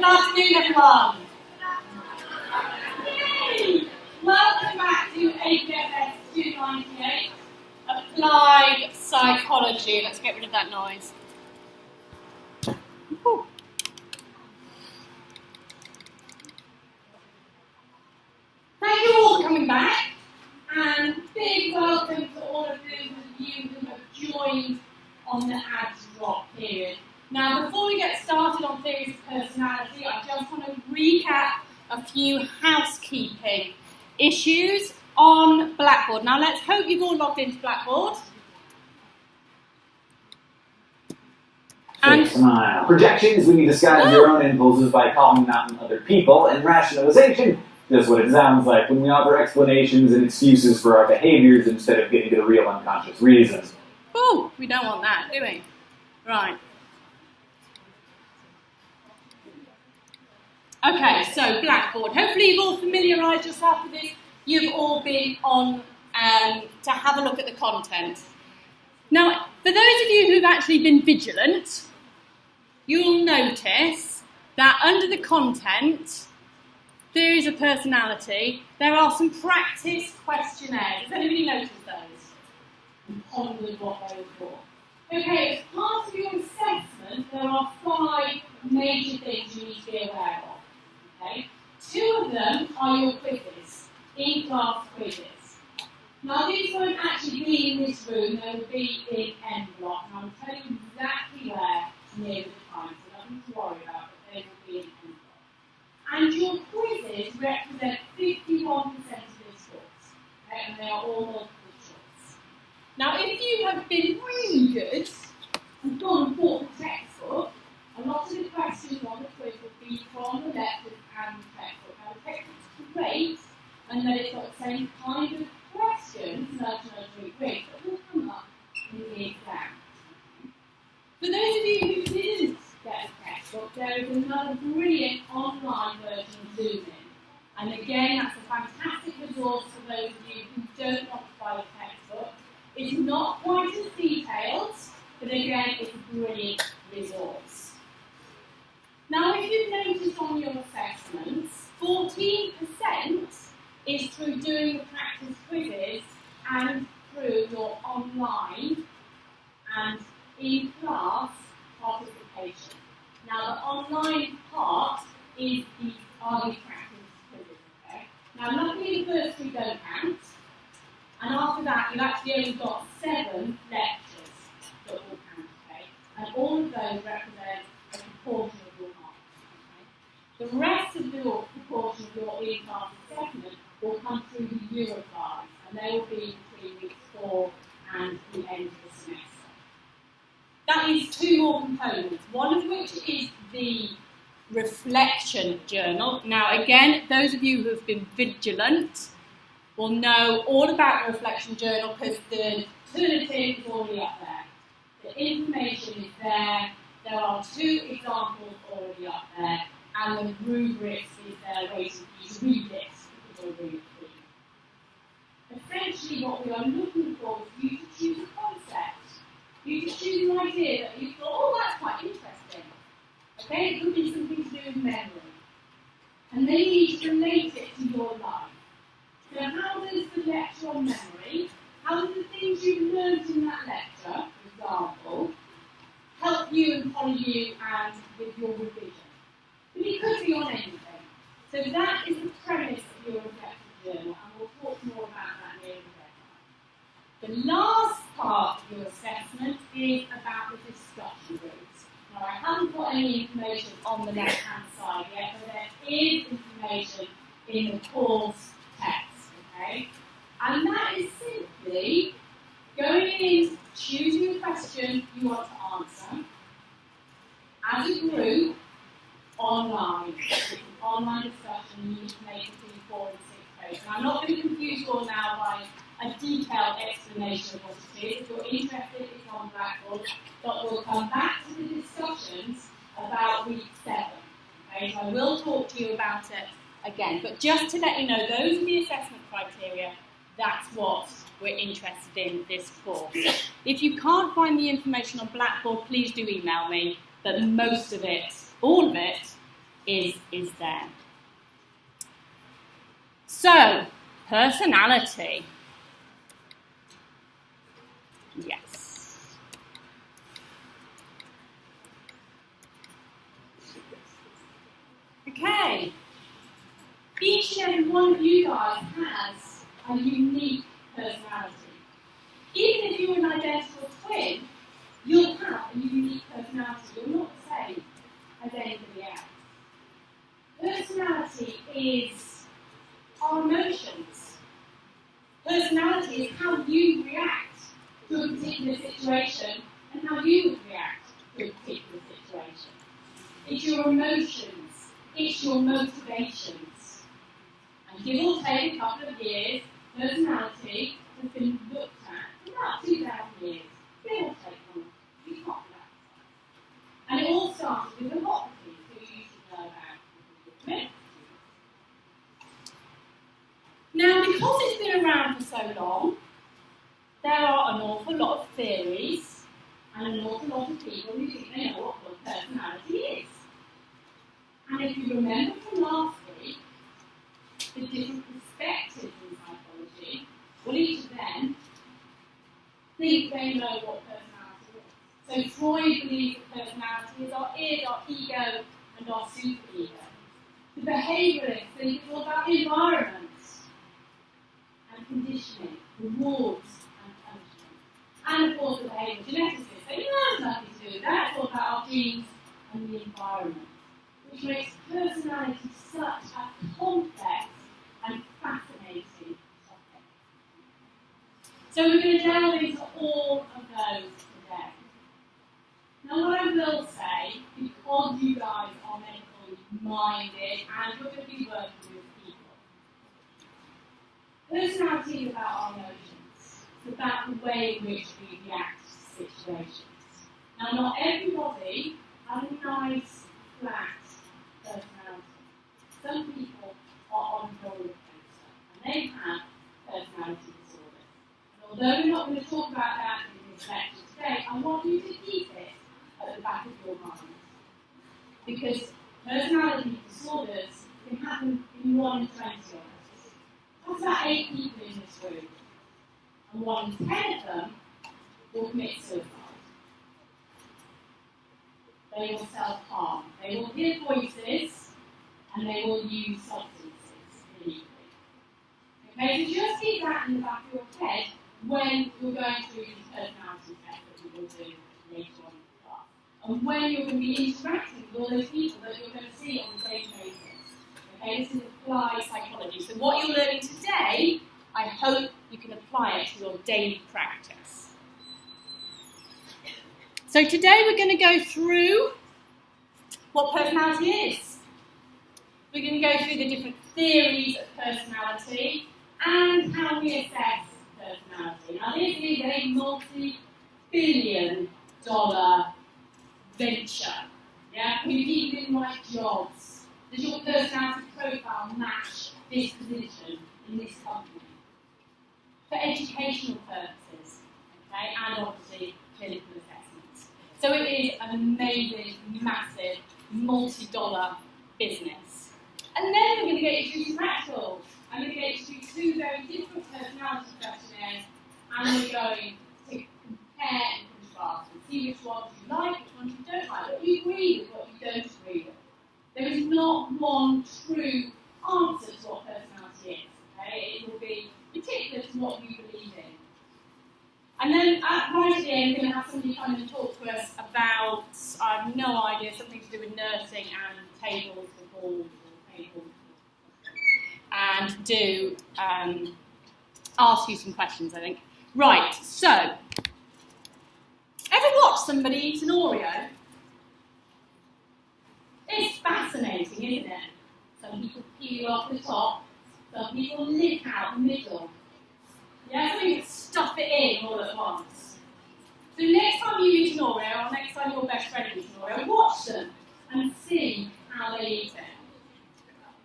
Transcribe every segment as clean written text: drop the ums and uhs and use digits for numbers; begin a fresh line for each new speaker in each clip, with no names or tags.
afternoon, everyone. Yay! Welcome back to APFS 298, Applied Psychology. Let's get rid of that noise. Whew. Thank you all for coming back, and big welcome to all of you who have joined on the ads drop period. Now, before we get started on theories of personality, I just want to recap a few housekeeping issues on Blackboard. Now, let's hope you've all logged into Blackboard. And
projection is when you disguise your own impulses by calling them out in other people, and rationalization is what it sounds like when we offer explanations and excuses for our behaviors instead of getting to the real unconscious reasons.
Oh, we don't want that, do we? Right. Okay, so Blackboard. Hopefully you've all familiarised yourself with this. You've all been on to have a look at the content. Now, for those of you who've actually been vigilant, you'll notice that under the content, theories of personality, there are some practice questionnaires. Has anybody noticed those? And pondered what they were for. Okay, as part of your assessment, there are 5 major things you need to be aware of. Okay? 2 of them are your quizzes, in-class quizzes. Now, these won't actually be in this room, they will be in M block, and I'll tell you exactly where near the time, so nothing to worry about, but they will be in M block. And your quizzes represent 51% of this course, okay? And they are all multiple choice. Now, if you have been really good and gone and bought the textbook, a lot of the questions on the quiz will be from the lectures and the textbook. Now, the textbook's great, and that it's got the same kind of questions, nudge, quiz, that will come up in the exam. For those of you who didn't get a textbook, there is another brilliant online version of Zoom in. And again, that's a fantastic resource for those of you who don't want to buy a textbook. It's not quite as detailed, but again, it's a brilliant resource. Now, if you've noticed on your assessments, 14% is through doing the practice quizzes and through your online and in-class participation. Now, the online part is are these practice quizzes, okay? Now, luckily the first 3 don't count, and after that, you've actually only got 7 lectures that will count, okay? And all of those represent a proportion of your marks, okay? The rest of the proportion of your in-class assessment will come through the YouReply, and they will be between weeks 4 and the end of the semester. That is 2 more components, one of which is the reflection journal. Now, again, those of you who have been vigilant will know all about the reflection journal because the alternative is already up there. The information is there. There are 2 examples already up there, and the rubrics is there waiting for you to read this because you're really free. Essentially, what we are looking for is you to choose a concept. You to choose an idea that you thought, oh, that's quite interesting. Okay, it could be something to do with memory. And then you need to relate it to your life. So how does the lecture on memory, how do the things you've learned in that lecture, for example, help you and follow you and with your revision? But it could be on anything. So that is the premise of your reflection journal, and we'll talk more about that near the deadline. The last part of your assessment is about the discussion groups. Now, I haven't got any information on the left-hand side yet, but there is information in the course text, okay? And that is simply going in, choosing a question you want to answer as a group online. It's an online discussion, you need to make it between 4 and 6 pages. And I'm not going to confuse you all now by a detailed explanation of what it is. If you're interested, it's on Blackboard, but we'll come back to the discussions about week 7. Okay, so I will talk to you about it again, but just to let you know, those are the assessment criteria. That's what we're interested in this course. If you can't find the information on Blackboard, please do email me, but most of it, all of it, is there. So, personality. Yes. Okay. Each and every one of you guys has a unique personality. Even if you're an identical twin, you'll have a unique personality. You're not the same as anybody else. Personality is our emotions. Personality is how you react to a particular situation and how you would react to a particular situation. It's your emotions. It's your motivations. And give or take a couple of years, personality has been looked at for about 2,000 years. Give or take one. You can't do that. And it all started with Hippocrates, who you should know about. Now, because it's been around for so long, there are an awful lot of theories and an awful lot of people who think they know what good personality is. And if you remember from last week, the different perspectives in psychology, well, each of them think they know what personality is. So Freud believes that personality is our id, our ego, and our superego. The behaviourists think it's all about the environment and conditioning, rewards and punishment. And of course the behavioural geneticists say, no, there's nothing to do with that, it's all about our genes and the environment. Which makes personality such a complex and fascinating topic. So we're going to delve into all of those today. Now what I will say, because you guys are medically minded and you're going to be working with people, personality is about our emotions. It's about the way in which we react to situations. Now not everybody has a nice, flat personality. Some people are on roller coaster and they have personality disorders. And although we're not going to talk about that in this lecture today, I want you to keep it at the back of your mind. Because personality disorders can happen in 1 in 20 of us. That's about 8 people in this room. And 1 in 10 of them will commit suicide. They will self-harm. They will hear voices, and they will use substances illegally. Okay, so just keep that in the back of your head when you're going through these personality tests that we will do later on in the class. And when you're going to be interacting with all those people that you're going to see on the daily basis. Okay, this is applied psychology. So what you're learning today, I hope you can apply it to your daily practice. So today we're going to go through what personality is. We're going to go through the different theories of personality and how we assess personality. Now this is a multi-billion dollar venture. Yeah? Can you people in right jobs? Does your personality profile match this position in this company? For educational purposes, okay, and obviously clinical assessments. So it is an amazing, massive, multi-dollar business. And then we're going to get you through some practicals. I'm going to get you through 2 very different personality questionnaires, and we're going to compare and contrast and see which ones you like, which ones you don't like, what you agree with, what you don't agree with. There is not one true answer to what personality is. Okay? It will be particular to what you believe in. And then right at the end, we're going to have somebody come and talk to us about, I have no idea, something to do with nursing and tables for balls or tables. And do ask you some questions, I think. Right, so, ever watched somebody eat an Oreo? It's fascinating, isn't it? Some people peel off the top, some people lick out the middle. Yeah, some people stuff it in all at once. So next time you eat an Oreo, or next time your best friend eats an Oreo, watch them and see how they eat it.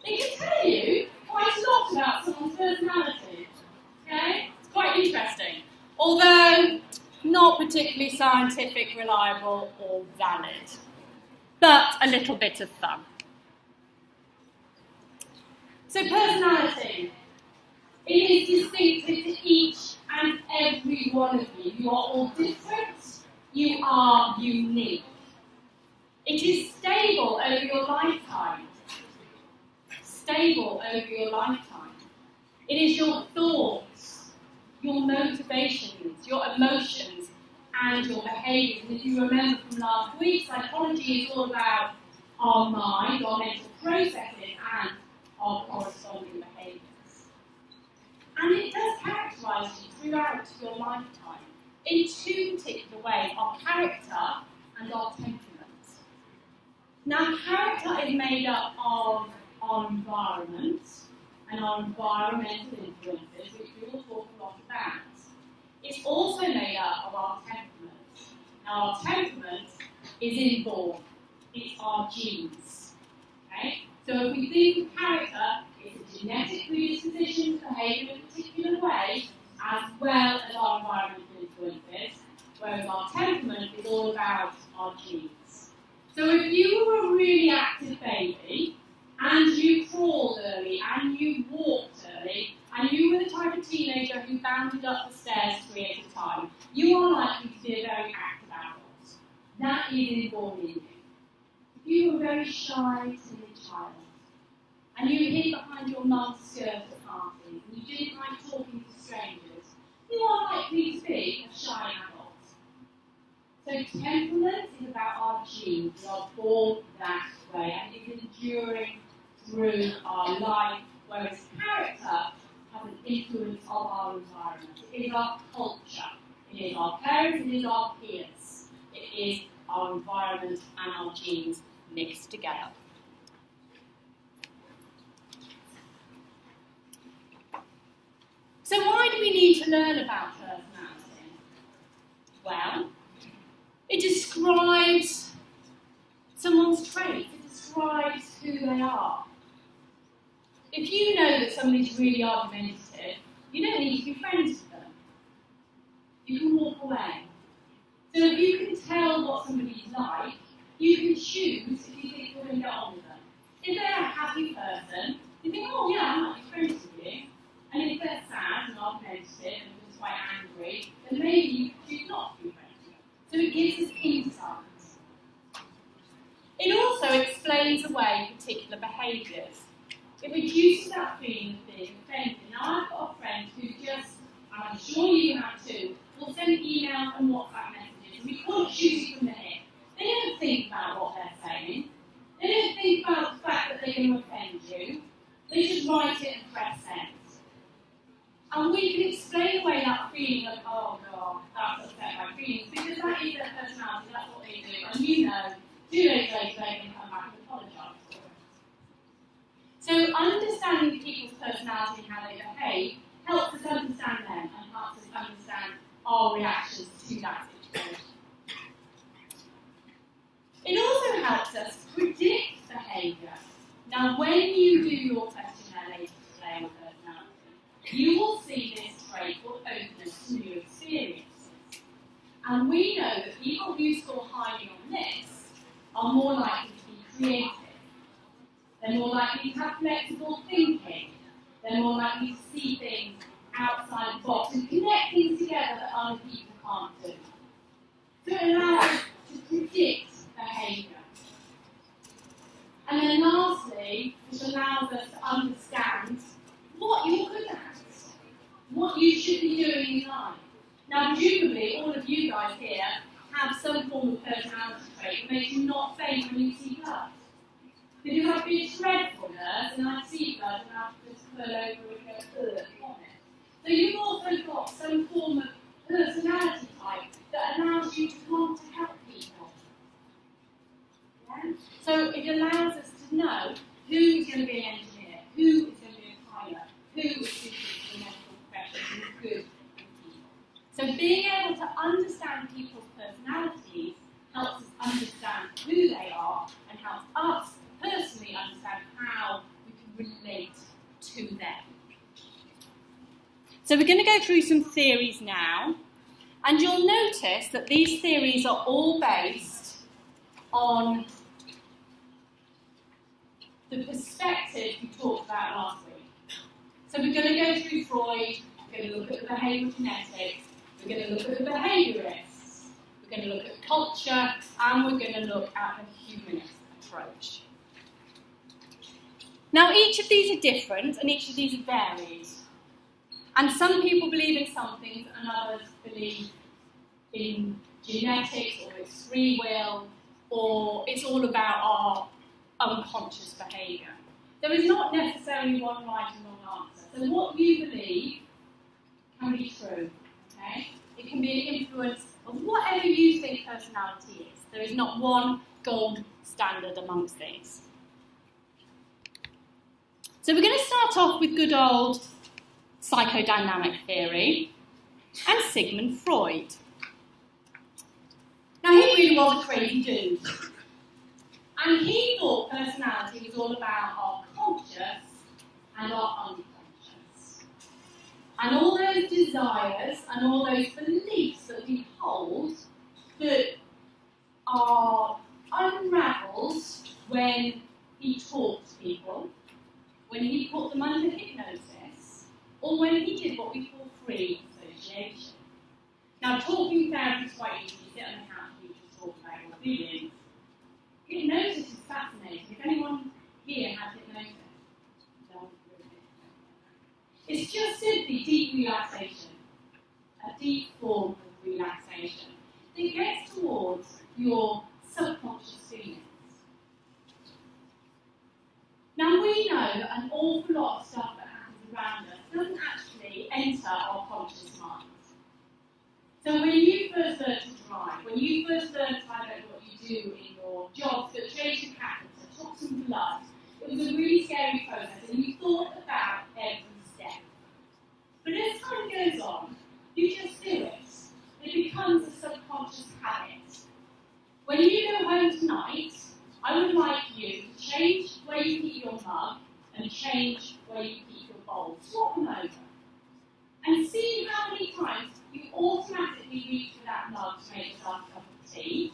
They can tell you quite a lot about someone's personality. Okay? It's quite interesting. Although not particularly scientific, reliable, or valid. But a little bit of fun. So personality. It is distinctive to each and every one of you. You are all different. You are unique. It is stable over your lifetime. Stable over your lifetime. It is your thoughts, your motivations, your emotions, and your behaviours. And if you remember from last week, psychology is all about our mind, our mental processes, and our corresponding behaviours. And it does characterise you throughout your lifetime in two particular ways, our character and our temperament. Now, character is made up of our environment and our environmental influences, which we will talk a lot about. It's also made up of our temperament. Now, our temperament is inborn. It's our genes. Okay? So if we think of character, it's a genetic predisposition to behave in a particular way, as well as our environmental influences, whereas our temperament is all about our genes. So if you were a really active baby, and you crawled early, and you walked early, and you were the type of teenager who bounded up the stairs 3 at a time, you are likely to be a very active adult. That is inborn in you. If you were a very shy, timid child, and you hid behind your mum's skirt at parties, and you didn't like talking to strangers, you are likely to be a shy adult. So temperament is about our genes. We are born that way, and it is enduring through our life, whereas character has an influence of our environment. It is our culture. It is our parents, it is our peers. It is our environment and our genes mixed together. So why do we need to learn about personality? Well, it describes someone's traits. It describes who they are. If you know that somebody's really argumentative, you don't need to be friends with them. You can walk away. So if you can tell what somebody's like, you can choose if you think you're going to get on with them. If they're a happy person, you think, oh yeah, I might be friends with you. And if they're sad and argumentative and just quite angry, then maybe you choose not to be friends with them. So it gives us insights. It also explains away particular behaviours. It reduces that feeling of being offended. Now, I've got a friend who just, and I'm sure you have too, will send emails and WhatsApp messages, and we can't choose it from the hip. They don't think about what they're saying. They don't think about the fact that they're going to offend you. They just write it and press send. And we can explain away that feeling of, oh God, that's upset my feelings, because that is their personality, that's what they do. And you know, 2 days later, they can come back and apologise for it. So understanding people's personality and how they behave helps us understand them and helps us understand our reactions to that situation. It also helps us predict behaviour. Now, when you do your questionnaire later today on personality, you will see this trait called openness to new experiences. And we know that people who score highly on this are more likely to be creative. They're more likely to have flexible thinking. They're more likely to see things outside the box and connect things together that other people can't do. So it allows us to predict behaviour. And then lastly, it allows us to understand what you're good at, what you should be doing in life. Now, presumably, all of you guys here have some form of personality trait that makes you not faint when you see blood. Because I'd be a dreadful nurse and I'd see blood and I'd just pull over and go, ugh, on it. So you've also got some form of personality type that allows you to want to help people. Yeah? So it allows us to know who's going to be an engineer, who is going to be a pilot, who is suited to the medical profession, who's good with people. So being able to understand people's personalities helps us understand who they are and helps us personally understand how we can relate to them. So we're going to go through some theories now, and you'll notice that these theories are all based on the perspective perspectives we talked about last week. So we're going to go through Freud, we're going to look at the behavioural genetics, we're going to look at the behaviourists, we're going to look at culture, and we're going to look at the humanist approach. Now, each of these are different, and each of these are varied. And some people believe in some things, and others believe in genetics, or it's free will, or it's all about our unconscious behaviour. There is not necessarily one right and wrong answer. So what you believe can be true, okay? It can be an influence of whatever you think personality is. There is not one gold standard amongst these. So we're going to start off with good old psychodynamic theory and Sigmund Freud. Now, he really was a crazy dude. And he thought personality was all about our conscious and our unconscious. And all those desires and all those beliefs that we hold that are unravelled when he talks to people, when he put them under hypnosis, or when he did what we call free association. Now, talking therapy is quite easy. You sit on the couch and you just talk about your feelings. Hypnosis is fascinating. If anyone here has hypnosis, it's just simply deep relaxation, a deep form of relaxation that gets towards your subconscious feelings. Now, we know that an awful lot of stuff that happens around us doesn't actually enter our conscious mind. So when you first learn to drive, when you first learn to find out what you do in your jobs that change your character, took some blood, it was a really scary process, and you thought about every step. But as time goes on, you just do it. It becomes a subconscious habit. When you go home tonight, I would like you to change where you keep your mug and change where you keep your bowl. Swap them over. And see how many times you automatically reach for that mug to make yourself a cup of tea,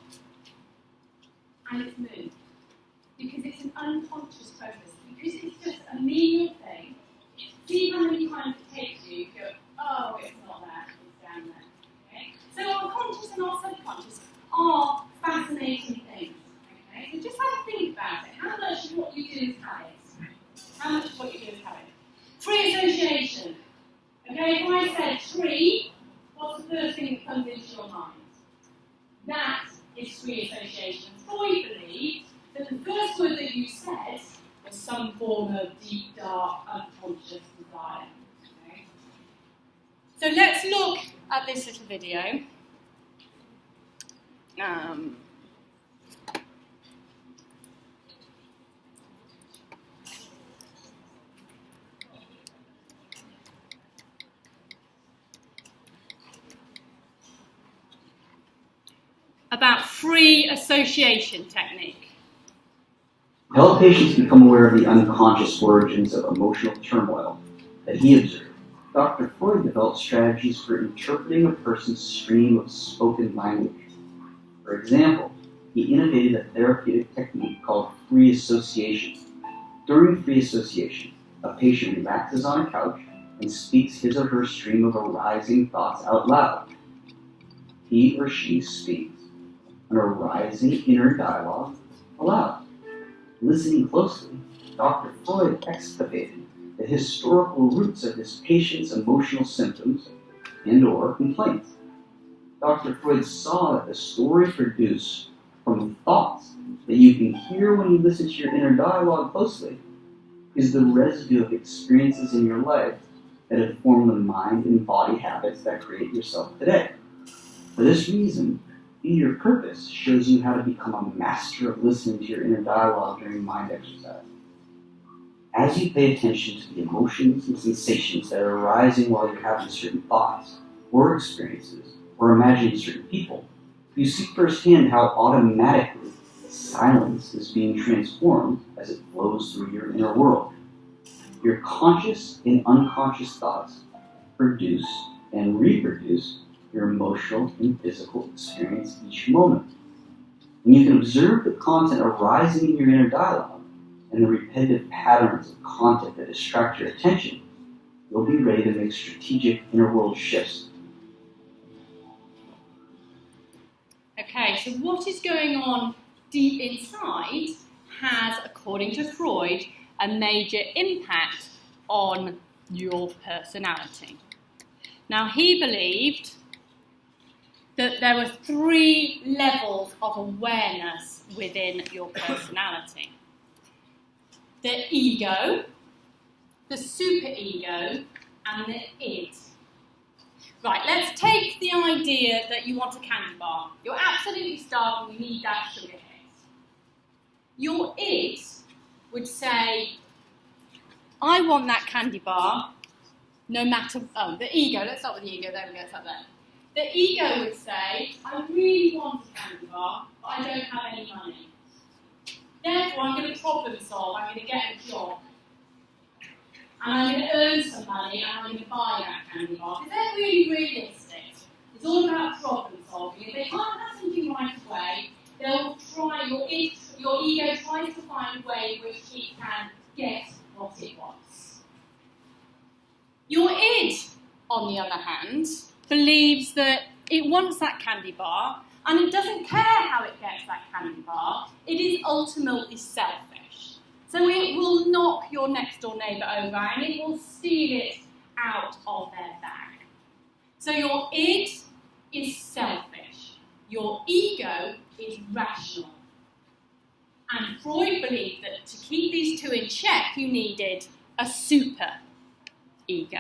and it's moved. Because it's an unconscious process. Because it's just a menial thing. See how many times it takes you to go, oh, it's not there, it's down there. Okay? So our conscious and our subconscious are fascinating things. Okay? So just have a think about it. How much of what you do is habit? How much of what you do is habit? Free association. Okay, if I said tree, what's the first thing that comes into your mind? That is free association. Freud believed that the first word that you said was some form of deep, dark, unconscious desire. Okay? So let's look at this little video. About free association technique.
To help patients become aware of the unconscious origins of emotional turmoil that he observed, Dr. Freud developed strategies for interpreting a person's stream of spoken language. For example, he innovated a therapeutic technique called free association. During free association, a patient relaxes on a couch and speaks his or her stream of arising thoughts out loud. He or she speaks an arising inner dialogue aloud. Listening closely, Dr. Freud excavated the historical roots of his patient's emotional symptoms and/or complaints. Dr. Freud saw that the story produced from thoughts that you can hear when you listen to your inner dialogue closely is the residue of experiences in your life that have formed the mind and body habits that create yourself today. For this reason, Be Your Purpose shows you how to become a master of listening to your inner dialogue during mind exercise. As you pay attention to the emotions and sensations that are arising while you're having certain thoughts or experiences or imagining certain people, you see firsthand how automatically silence is being transformed as it flows through your inner world. Your conscious and unconscious thoughts produce and reproduce your emotional and physical experience each moment. When you can observe the content arising in your inner dialogue, and the repetitive patterns of content that distract your attention, you'll be ready to make strategic inner world shifts.
Okay, so what is going on deep inside has, according to Freud, a major impact on your personality. Now, he believed that there were 3 levels of awareness within your personality. The ego, the superego, and the id. Right, let's take the idea that you want a candy bar. You're absolutely starving, you need that sugar hit. Your id would say, I want that candy bar, no matter, the ego, let's start with the ego, there we go, it's up there. The ego would say, I really want a candy bar, but I don't have any money. Therefore, I'm going to problem solve, I'm going to get a job. And I'm going to earn some money, and I'm going to buy that candy bar. Because they're really realistic. It's all about problem solving. If they can't have something right away, they'll try, your ego tries to find a way in which it can get what it wants. Your id, on the other hand, believes that it wants that candy bar and it doesn't care how it gets that candy bar. It is ultimately selfish. So it will knock your next door neighbour over and it will steal it out of their bag. So your id is selfish. Your ego is rational. And Freud believed that to keep these 2 in check, you needed a super ego.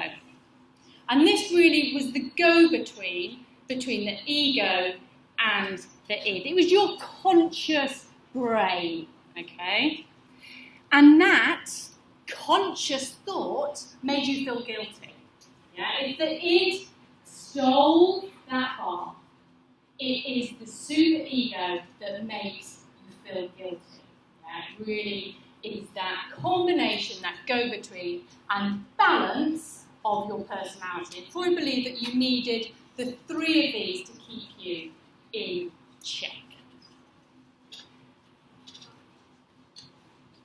And this really was the go-between between the ego and the id. It was your conscious brain, okay? And that conscious thought made you feel guilty. Yeah? If the id stole that bar, it is the superego that makes you feel guilty. Yeah? It really is that combination, that go-between and balance of your personality. And Freud believed that you needed the 3 of these to keep you in check.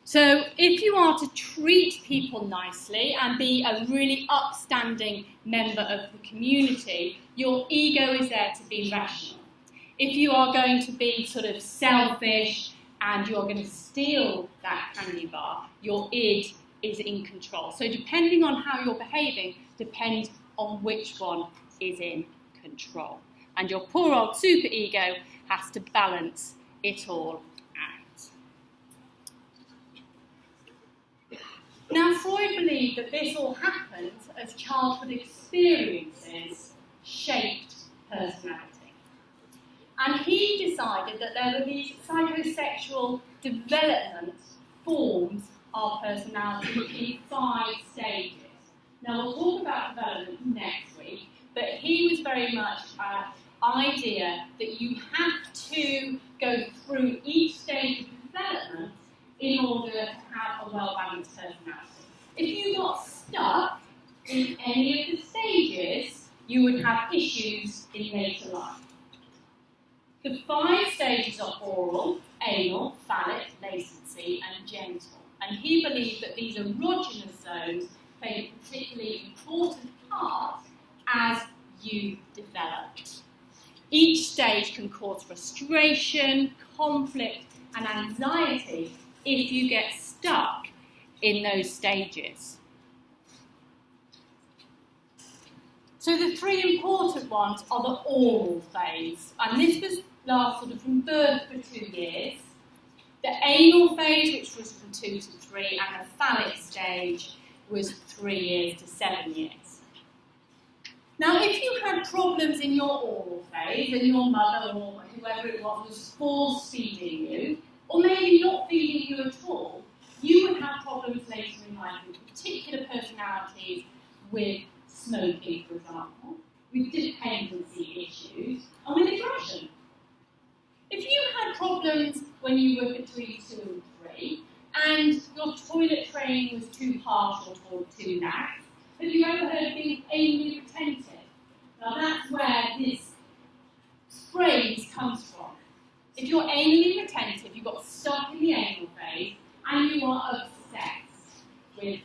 So if you are to treat people nicely and be a really upstanding member of the community, your ego is there to be rational. If you are going to be sort of selfish and you're going to steal that candy bar, your id is in control. So depending on how you're behaving, depends on which one is in control. And your poor old superego has to balance it all out. Now, Freud believed that this all happened as childhood experiences shaped personality. And he decided that there were these psychosexual development forms of personality in 5 stages. Now, we'll talk about development next week, but he was very much an idea that you have to go through each stage of development in order to have a well-balanced personality. If you got stuck in any of the stages, you would have issues in later life. The 5 stages are oral, anal, phallic, latency, and genital. And he believed that these erogenous zones played a particularly important part as you developed. Each stage can cause frustration, conflict, and anxiety if you get stuck in those stages. So the 3 important ones are the oral phase, and this lasts sort of from birth for 2 years. The anal phase, which was from 2 to 3, and the phallic stage was 3 years to 7 years. Now, if you had problems in your oral phase, and your mother or whoever it was force-feeding you, or maybe not feeding you at all, you would have problems later in life with particular personalities, with smoking, for example, with dependency issues, and with aggression. If you had problems when you were between 2 and 3, and your toilet training was too harsh or too lax, have you ever heard of being anally retentive? Now that's where this phrase comes from. If you're anally retentive, you got stuck in the anal phase, and you are obsessed with,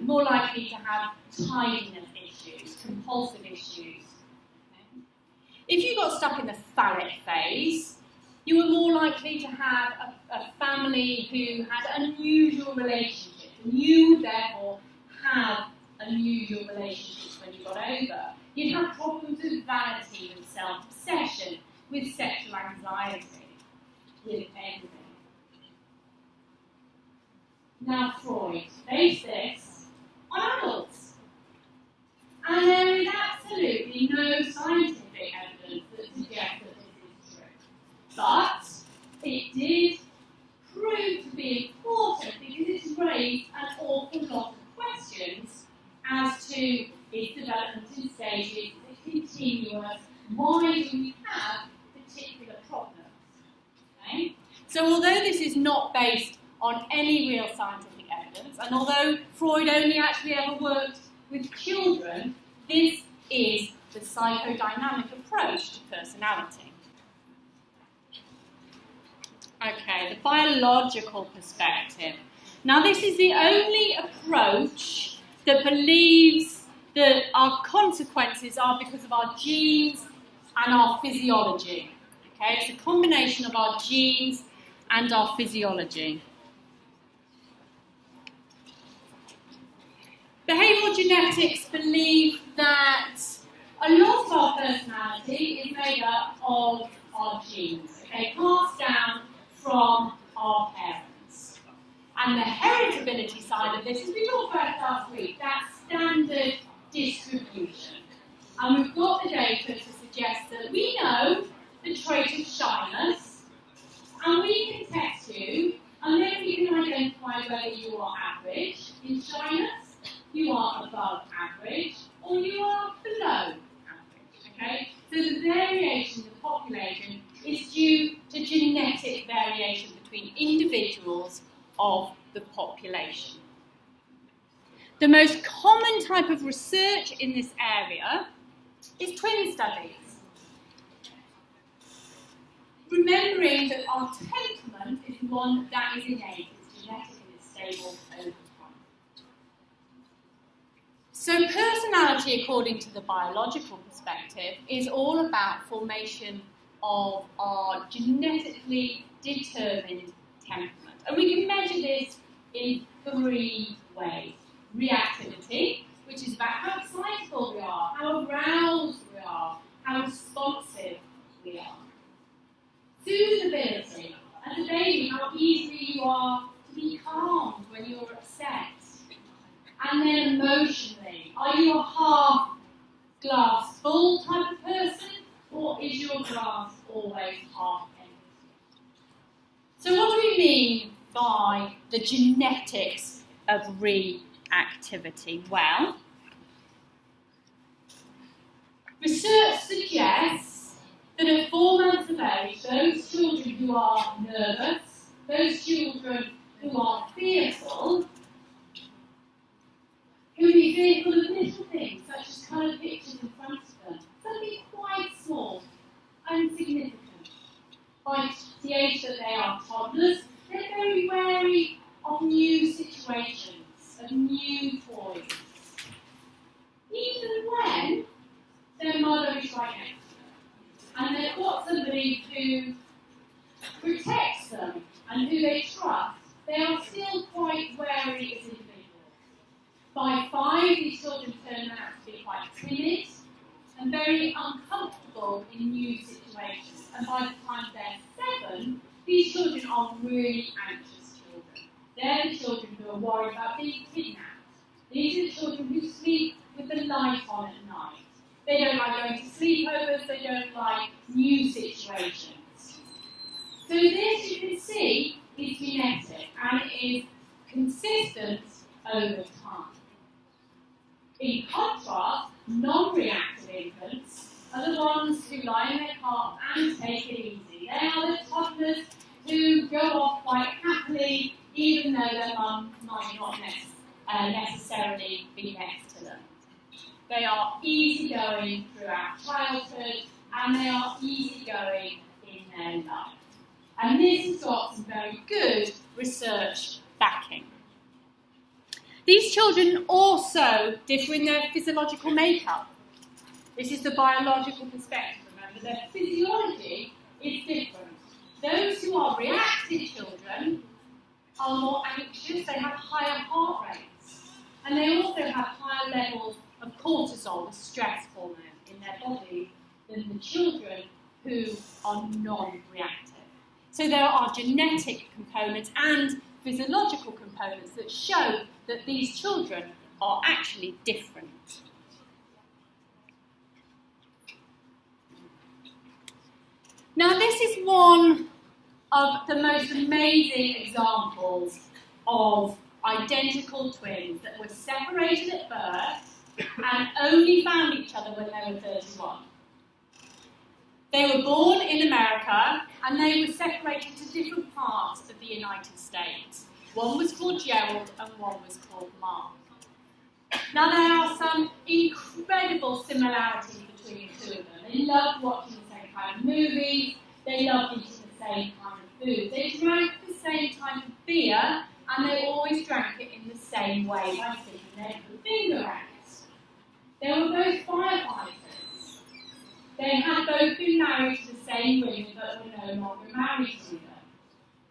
more likely to have tidiness issues, compulsive issues. Okay? If you got stuck in the phallic phase, you were more likely to have a family who had unusual relationships, and you would therefore have unusual relationships when you got over. You'd have problems with vanity, with self-obsession, with sexual anxiety, with envy. Now Freud based this on adults. And there is absolutely no scientific evidence that suggests that this is true. But it did prove to be important because it's raised an awful lot of questions as to its development in stages, is it continuous, why do we have particular problems? Okay? So although this is not based on any real scientific evidence, and although Freud only actually ever worked with children, this is the psychodynamic approach to personality. Okay, the biological perspective. Now this is the only approach that believes that our consequences are because of our genes and our physiology. Okay, it's a combination of our genes and our physiology. Behavioural genetics believe that a lot of our personality is made up of our genes, okay, passed down from our parents. And the heritability side of this, as we talked about last week, that standard distribution. And we've got the data to suggest that we know the trait of shyness, and we can test you, and then we can identify whether you are average in shyness, you are above average, or you are below average. Okay? So the variation in the population is due to genetic variation between individuals of the population. The most common type of research in this area is twin studies. Remembering that our temperament is one that is innate, it's genetic and it's stable over time. So personality, according to the biological perspective, is all about formation of our genetically determined temperament. And we can measure this in 3 ways. Reactivity, which is about how excitable we are, how aroused we are, how responsive we are. Suitability, as a baby, how easily you are to be calmed when you're upset. And then emotionally, are you a half glass full type of person, or is your glass always half empty? So what do we mean by the genetics of reactivity? Well, research suggests that at 4 months of age, those children who are nervous, those children who are fearful, who will be fearful of little things, such as coloured pictures in front of them, something quite small, insignificant. By the age that they are toddlers, they're very wary of new situations, of new toys. Even when their mother is right next to them, and they've got somebody who protects them and who they trust, they are still quite wary as individuals. By 5, these children turn out to be quite timid and very uncomfortable in new situations. And by the time they're 7, these children are really anxious children. They're the children who are worried about being kidnapped. These are the children who sleep with the light on at night. They don't like going to sleepovers, they don't like new situations. So this, you can see, is genetic and it is consistent over time. In contrast, non-reactive infants are the ones who lie in their cot and take it easy. They are the toddlers who go off quite happily, even though their mum might not necessarily be next to them. They are easygoing throughout childhood, and they are easygoing in their life. And this has got some very good research backing. These children also differ in their physiological makeup. This is the biological perspective. Remember, their physiology is different. Those who are reactive children are more anxious, they have higher heart rates, and they also have higher levels of cortisol, the stress hormone, in their body than the children who are non-reactive. So there are genetic components and physiological components that show that these children are actually different. Now, this is one of the most amazing examples of identical twins that were separated at birth and only found each other when they were 31. They were born in America and they were separated to different parts of the United States. One was called Gerald and one was called Mark. Now, there are some incredible similarities between the two of them. They loved watching the same kind of movies, they loved eating the same kind of food, they drank the same type of beer, and they always drank it in the same way by sticking their finger out. They were both firefighters. They had both been married to the same women but were no longer married to them.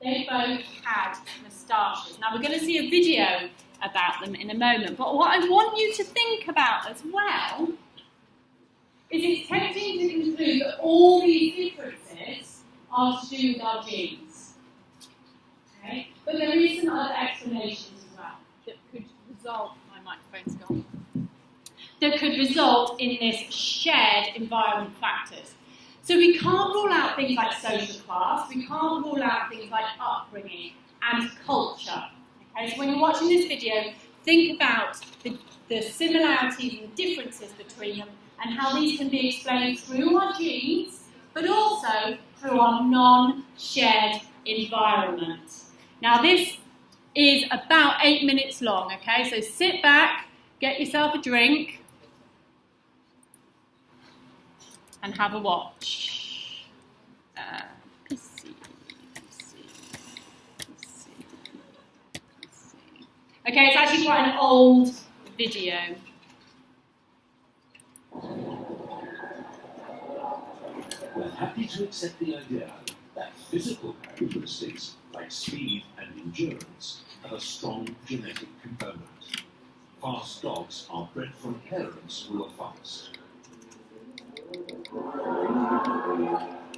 They both had moustaches. Now, we're going to see a video about them in a moment, but what I want you to think about as well is it's tempting to conclude that all these differences are to do with our genes. Okay? But there is some other explanations as well that could result, my microphone's gone, that could result in this shared environment factors. So we can't rule out things like social class, we can't rule out things like upbringing and culture. Okay? So when you're watching this video, think about the similarities and differences between them and how these can be explained through our genes, but also through our non-shared environment. Now this is about 8 minutes long, okay? So sit back, get yourself a drink, and have a watch. PC. Okay, it's actually quite an old video.
We're happy to accept the idea that physical characteristics like speed and endurance have a strong genetic component. Fast dogs are bred from parents who are fast.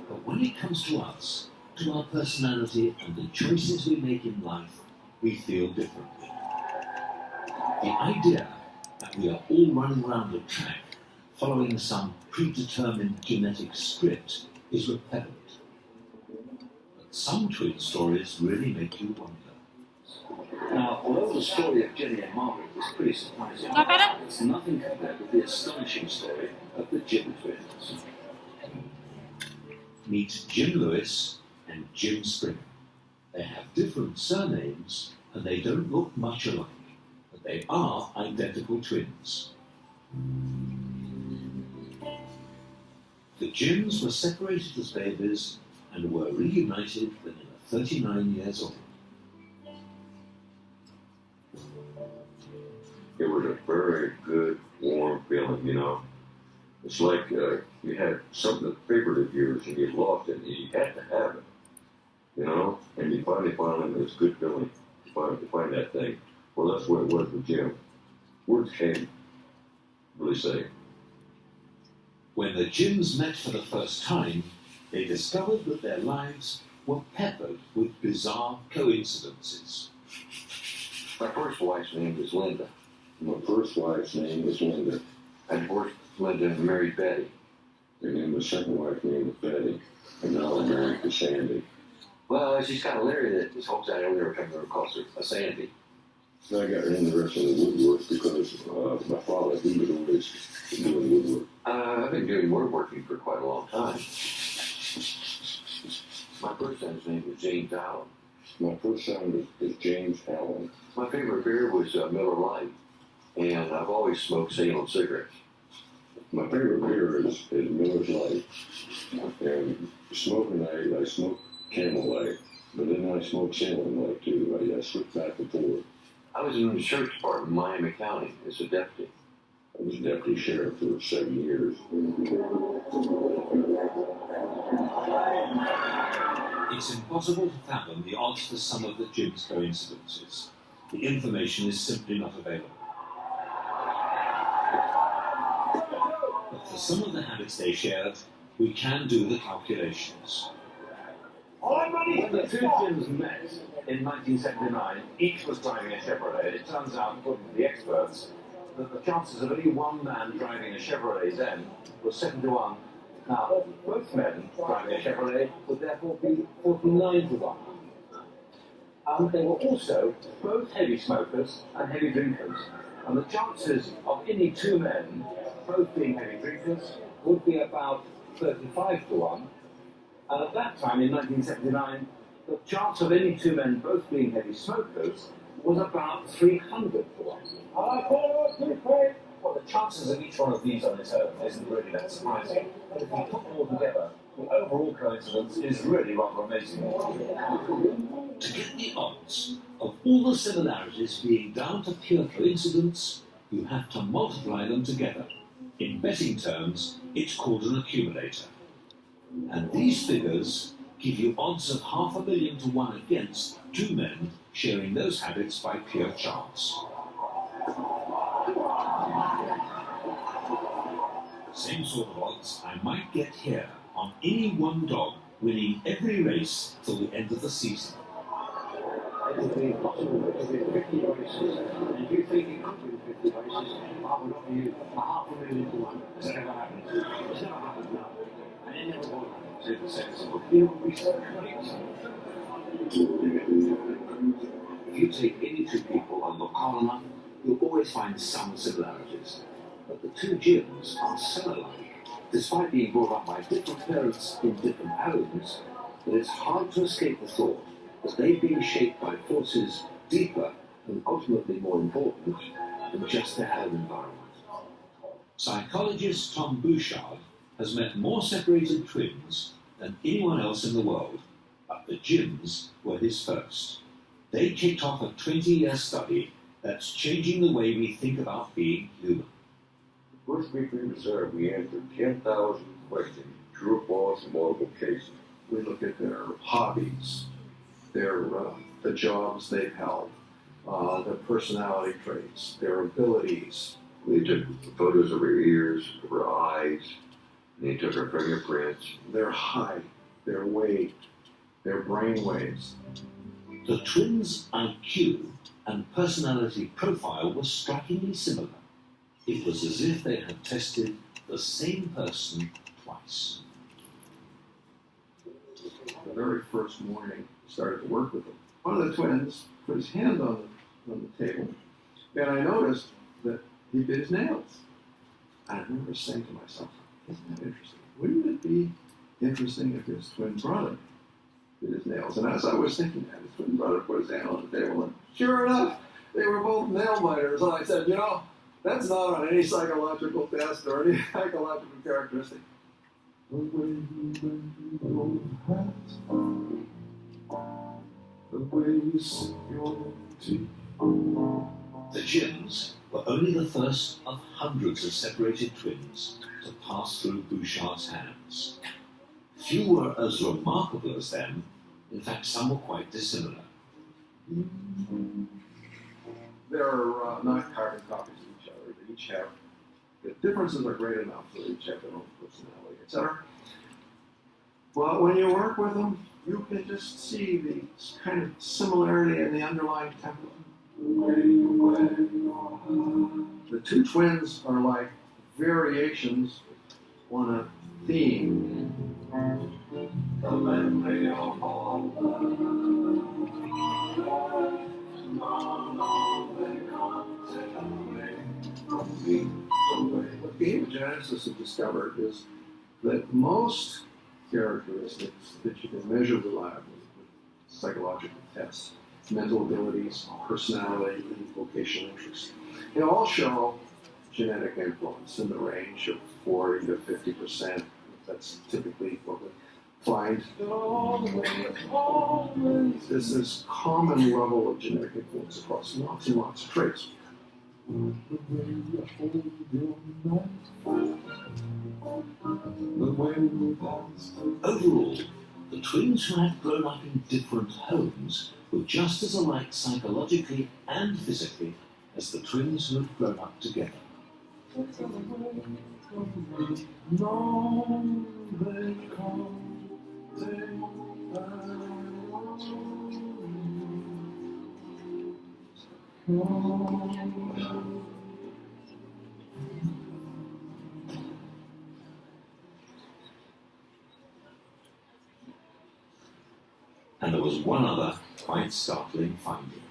But when it comes to us, to our personality and the choices we make in life, we feel differently. The idea that we are all running around a track following some predetermined genetic script is repellent. But some twin stories really make you wonder.
Now, although the story of Jenny and Margaret is pretty surprising, it's nothing compared with the astonishing story of the Jim twins.
Meet Jim Lewis and Jim Springer. They have different surnames and they don't look much alike, but they are identical twins. The Jims were separated as babies and were reunited when they were 39 years old.
It was a very good, warm feeling, you know. It's like you had something that favored of yours and you lost it and you had to have it, you know. And you finally found it, and it's a good feeling to find that thing. Well, that's what it was with Jim. Words can't really say.
When the Jims met for the first time, they discovered that their lives were peppered with bizarre coincidences.
My first wife's name was Linda.
My first wife's name was Linda.
I divorced Linda and married Betty.
And then my second wife's name was Betty. And now I'm married to Sandy.
Well, she's kind of leery that this whole time I never come to her calls her a Sandy.
So I got interested in woodwork because my father, he was always doing woodwork.
I've been doing woodworking for quite a long time. My first son's name was James Allen.
My first son is James Allen.
My favorite beer was Miller Lite, and I've always smoked Salem cigarettes.
My favorite beer is Miller's Lite. And smoking, I smoke Camel Lite.
But then I smoked Salem like too. I switched back and forth.
I was in the sheriff's department in Miami County as a deputy.
I was deputy sheriff for 7 years.
It's impossible to fathom the odds for some of the Jim's coincidences. The information is simply not available. But for some of the habits they shared, we can do the calculations.
When the two Jims met in 1979, each was driving a Chevrolet. It turns out, according to the experts, that the chances of only one man driving a Chevrolet then was 7 to 1. Now, both men driving a Chevrolet would therefore be 49 to 1. They were also both heavy smokers and heavy drinkers. And the chances of any two men both being heavy drinkers would be about 35 to 1. And at that time, in 1979, the chance of any two men both being heavy smokers was about 300 to 1. Well, the chances of each one of these on its own isn't really that surprising. But if you put them all together, the overall coincidence is really rather amazing.
To get the odds of all the similarities being down to pure coincidence, you have to multiply them together. In betting terms, it's called an accumulator. And these figures give you odds of 500,000 to 1 against two men sharing those habits by pure chance. Same sort of odds I might get here on any one dog winning every race till the end of the season.
It would be possible to win 50 races, and if you think it could win 50 races, I would offer you 500,000 to 1. Has that ever happened? It's never happened, no. And it never will happen. It would be so great.
If you take any two people and look hard enough, you'll always find some similarities. But the two Jims are so alike, despite being brought up by different parents in different homes, that it's hard to escape the thought that they've been shaped by forces deeper and ultimately more important than just their home environment. Psychologist Tom Bouchard has met more separated twins than anyone else in the world, but the Jims were his first. They kicked off a 20-year study that's changing the way we think about being human.
First week we observed, we answered 10,000 questions, true or false, in multiple cases.
We look at their hobbies, the jobs they've held, their personality traits, their abilities.
We took photos of her ears, of her eyes, and they took her fingerprints.
Their height, their weight, their brain waves.
The twins' IQ and personality profile was strikingly similar. It was as if they had tested the same person twice.
The very first morning we started to work with them, one of the twins put his hand on the table, and I noticed that he bit his nails. And I remember saying to myself, isn't that interesting? Wouldn't it be interesting if his twin brother bit his nails? And as I was thinking that, his twin brother put his hand on the table, and sure enough, they were both nail biters. And I said, that's not on any psychological test or any psychological characteristic. The way you bend your hat, the way you sip your tea.
The Jims were only the first of hundreds of separated twins to pass through Bouchard's hands. Few were as remarkable as them. In fact, some were quite dissimilar.
They're not carbon copies of each other. They each have, the differences are great enough so they each have their own personality, etc. But when you work with them, you can just see the kind of similarity in the underlying template. The two twins are like variations on a theme. What behavior geneticists have discovered is that most characteristics that you can measure reliably with psychological tests, mental abilities, personality, and vocational interests, they all show genetic influence in the range of 40 to 50%. That's typically what we find this common level of genetic influence across lots and lots of traits.
Overall, the twins who had grown up in different homes were just as alike psychologically and physically as the twins who had grown up together. And there was one other quite startling finding.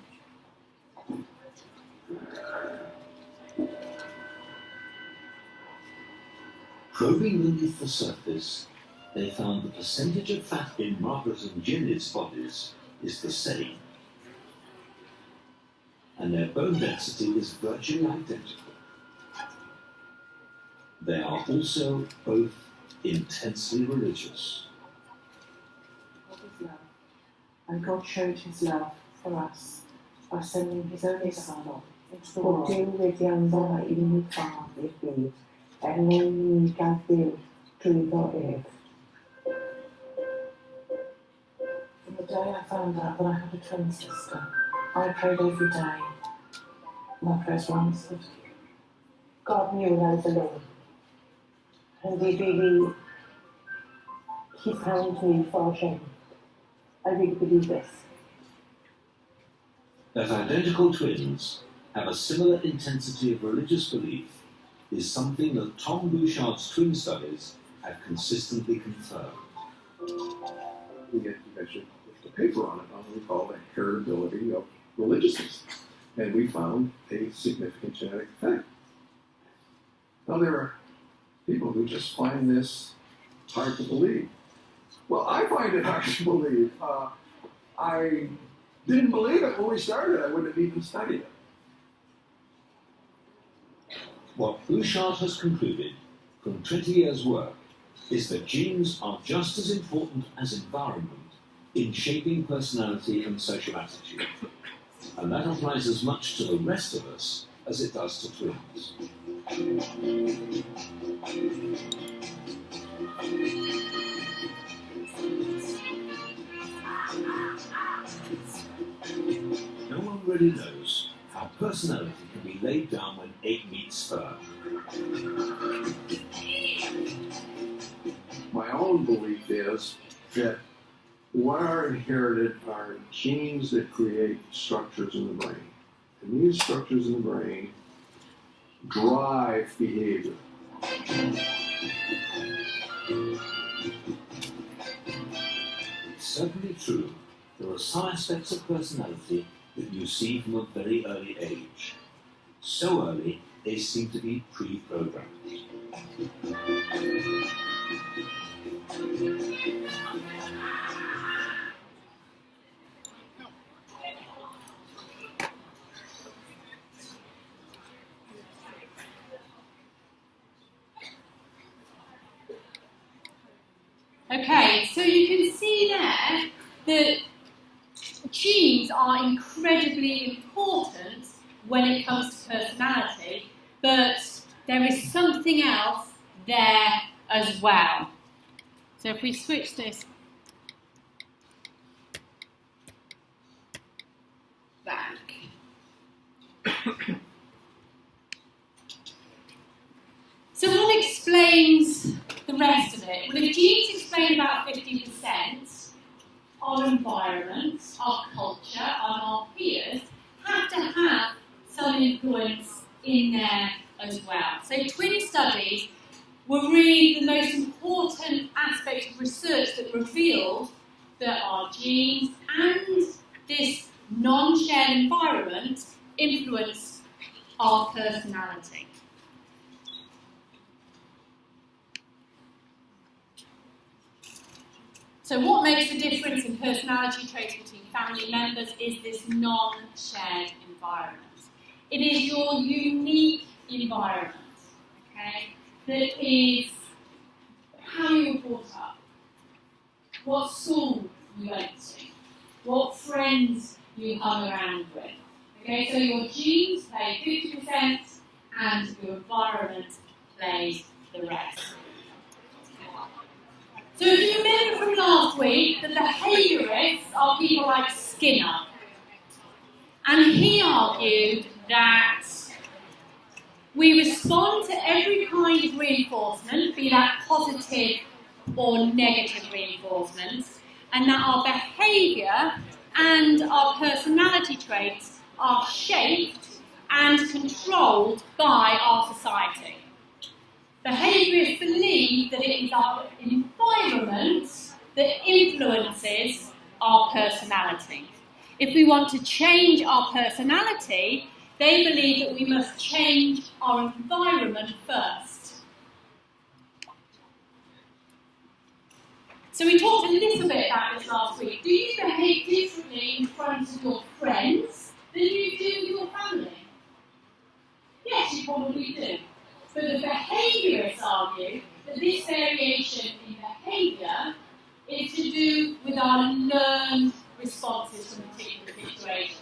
Probing beneath the surface, they found the percentage of fat in Margaret and Ginny's bodies is the same. And their bone density is virtually identical. They are also both intensely religious.
God is love, and God showed his love for us by sending his only Son into the world.
Buddiwyddiadau unig ffordd i'r byd, mwyn ni gael byw drwyddo ef.
From the day I found out that I had a twin sister, I prayed every day. My prayers were answered.
God knew I was alone. And he found me for him. I really believe this.
That identical twins have a similar intensity of religious belief is something that Tom Bouchard's twin studies have consistently confirmed.
We actually put a paper on it on what we call the heritability of religiousness. And we found a significant genetic effect. Now, there are people who just find this hard to believe. Well, I find it hard to believe. I didn't believe it when we started. I wouldn't have even studied it.
What Bouchard has concluded from 20 years' work is that genes are just as important as environment in shaping personality and social attitude. And that applies as much to the rest of us as it does to twins. No one really knows how personality can be laid down when egg meets sperm.
My own belief is that what are inherited are genes that create structures in the brain. And these structures in the brain drive behavior.
It's certainly true. There are some aspects of personality that you see from a very early age. So early, they seem to be pre-programmed.
Okay, so you can see there that genes are incredibly important when it comes to personality, but there is something else there as well. So if we switch this back. So what explains the rest of it? Well, if genes explain about 50%, our environment, our culture, and our peers have to have some influence in there as well. So twin studies were really the most important aspect of research that revealed that our genes and this non-shared environment influence our personality. So what makes the difference in personality traits between family members is this non-shared environment. It is your unique environment, okay, that is how you were brought up, what school you went to, what friends you hung around with. Okay, so your genes play 50% and your environment plays the rest. So if you remember from last week, the behaviourists are people like Skinner. And he argued that we respond to every kind of reinforcement, be that positive or negative reinforcement, and that our behaviour and our personality traits are shaped and controlled by our society. Behaviourists believe that it is our environment that influences our personality. If we want to change our personality, they believe that we must change our environment first. So we talked a little bit about this last week. Do you behave differently in front of your friends than you do with your family? Yes, you probably do. But the behaviourists argue that this variation in behaviour is to do with our learned responses from particular situations.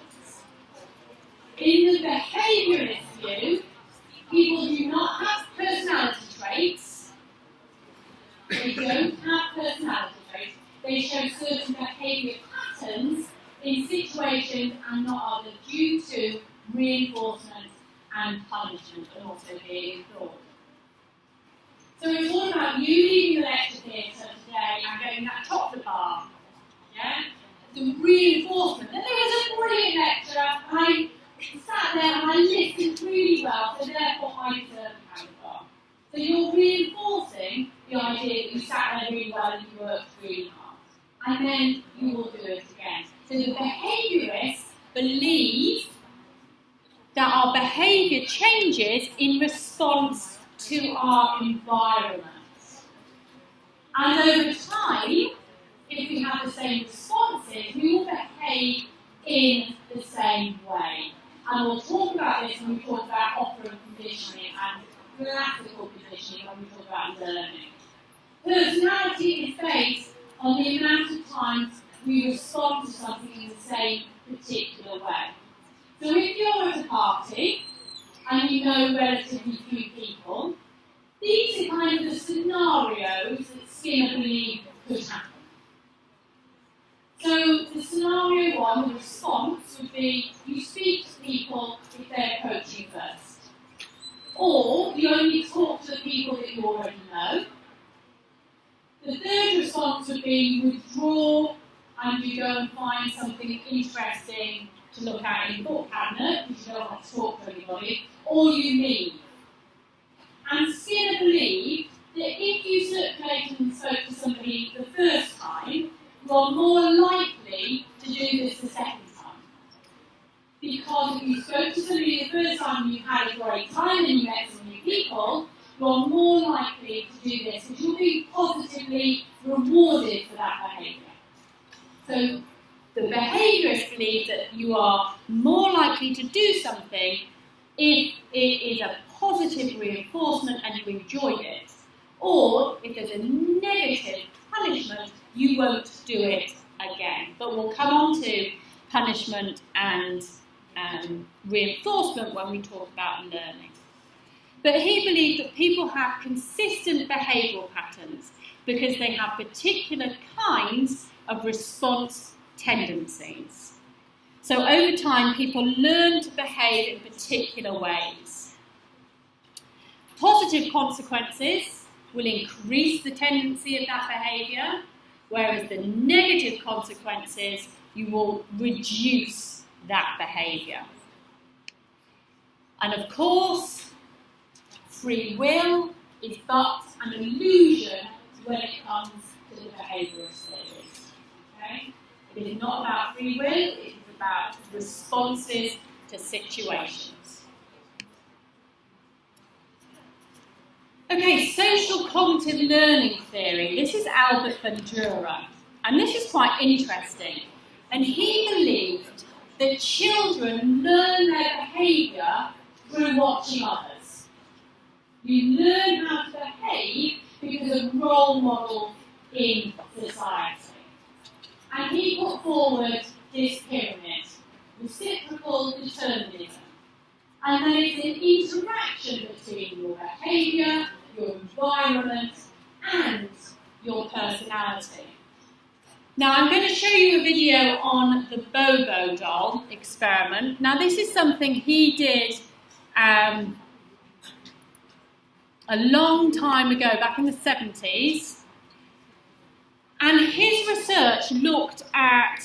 In the behaviourist view, people do not have personality traits. They don't have personality traits. They show certain behaviour patterns in situations and not others due to reinforcement and punishment, and also being ignored. So it's all about you leaving the lecture theatre today and getting that chocolate bar. Yeah? The reinforcement. And there was a brilliant lecture, I sat there and I listened really well, so therefore I deserve a chocolate bar. So you're reinforcing the idea that you sat there really well and you worked really hard. And then you will do it again. So the behaviourists believe that our behaviour changes in response to our environment. And over time, if we have the same responses, we will behave in the same way. And we'll talk about this when we talk about operant conditioning and classical conditioning when we talk about learning. Personality is based on the amount of times we respond to something in the same particular way. So if you're at a party and you know relatively few people, these are kind of the scenarios that Skinner believed could happen. So the scenario one, the response, would be you speak to people if they approach you first. Or you only talk to the people that you already know. The third response would be you withdraw and you go and find something interesting to look at in your book cabinet because you don't want to talk to anybody, or you leave. And Skinner believed that if you circulated and spoke to somebody the first time, you are more likely to do this the second time. Because if you spoke to somebody the first time and you had a great time and you met some new people, you are more likely to do this because you'll be positively rewarded for that behaviour. So the behaviourists believe that you are more likely to do something if it is a positive reinforcement and you enjoyed it. Or if there's a negative punishment, you won't do it again. But we'll come on to punishment and reinforcement when we talk about learning. But he believed that people have consistent behavioural patterns because they have particular kinds of response tendencies. So over time, people learn to behave in particular ways. Positive consequences will increase the tendency of that behaviour, whereas the negative consequences, you will reduce that behaviour. And of course, free will is but an illusion when it comes to the behaviourist theories. Okay? It is not about free will, it is about responses to situations. Okay, social cognitive learning theory. This is Albert Bandura, and this is quite interesting. And he believed that children learn their behaviour through watching others. You learn how to behave because of role models in society. and he put forward this pyramid, reciprocal determinism. And there is an interaction between your behaviour, your environment, and your personality. Now I'm going to show you a video on the Bobo doll experiment. Now this is something he did a long time ago, back in the 70s. And his research looked at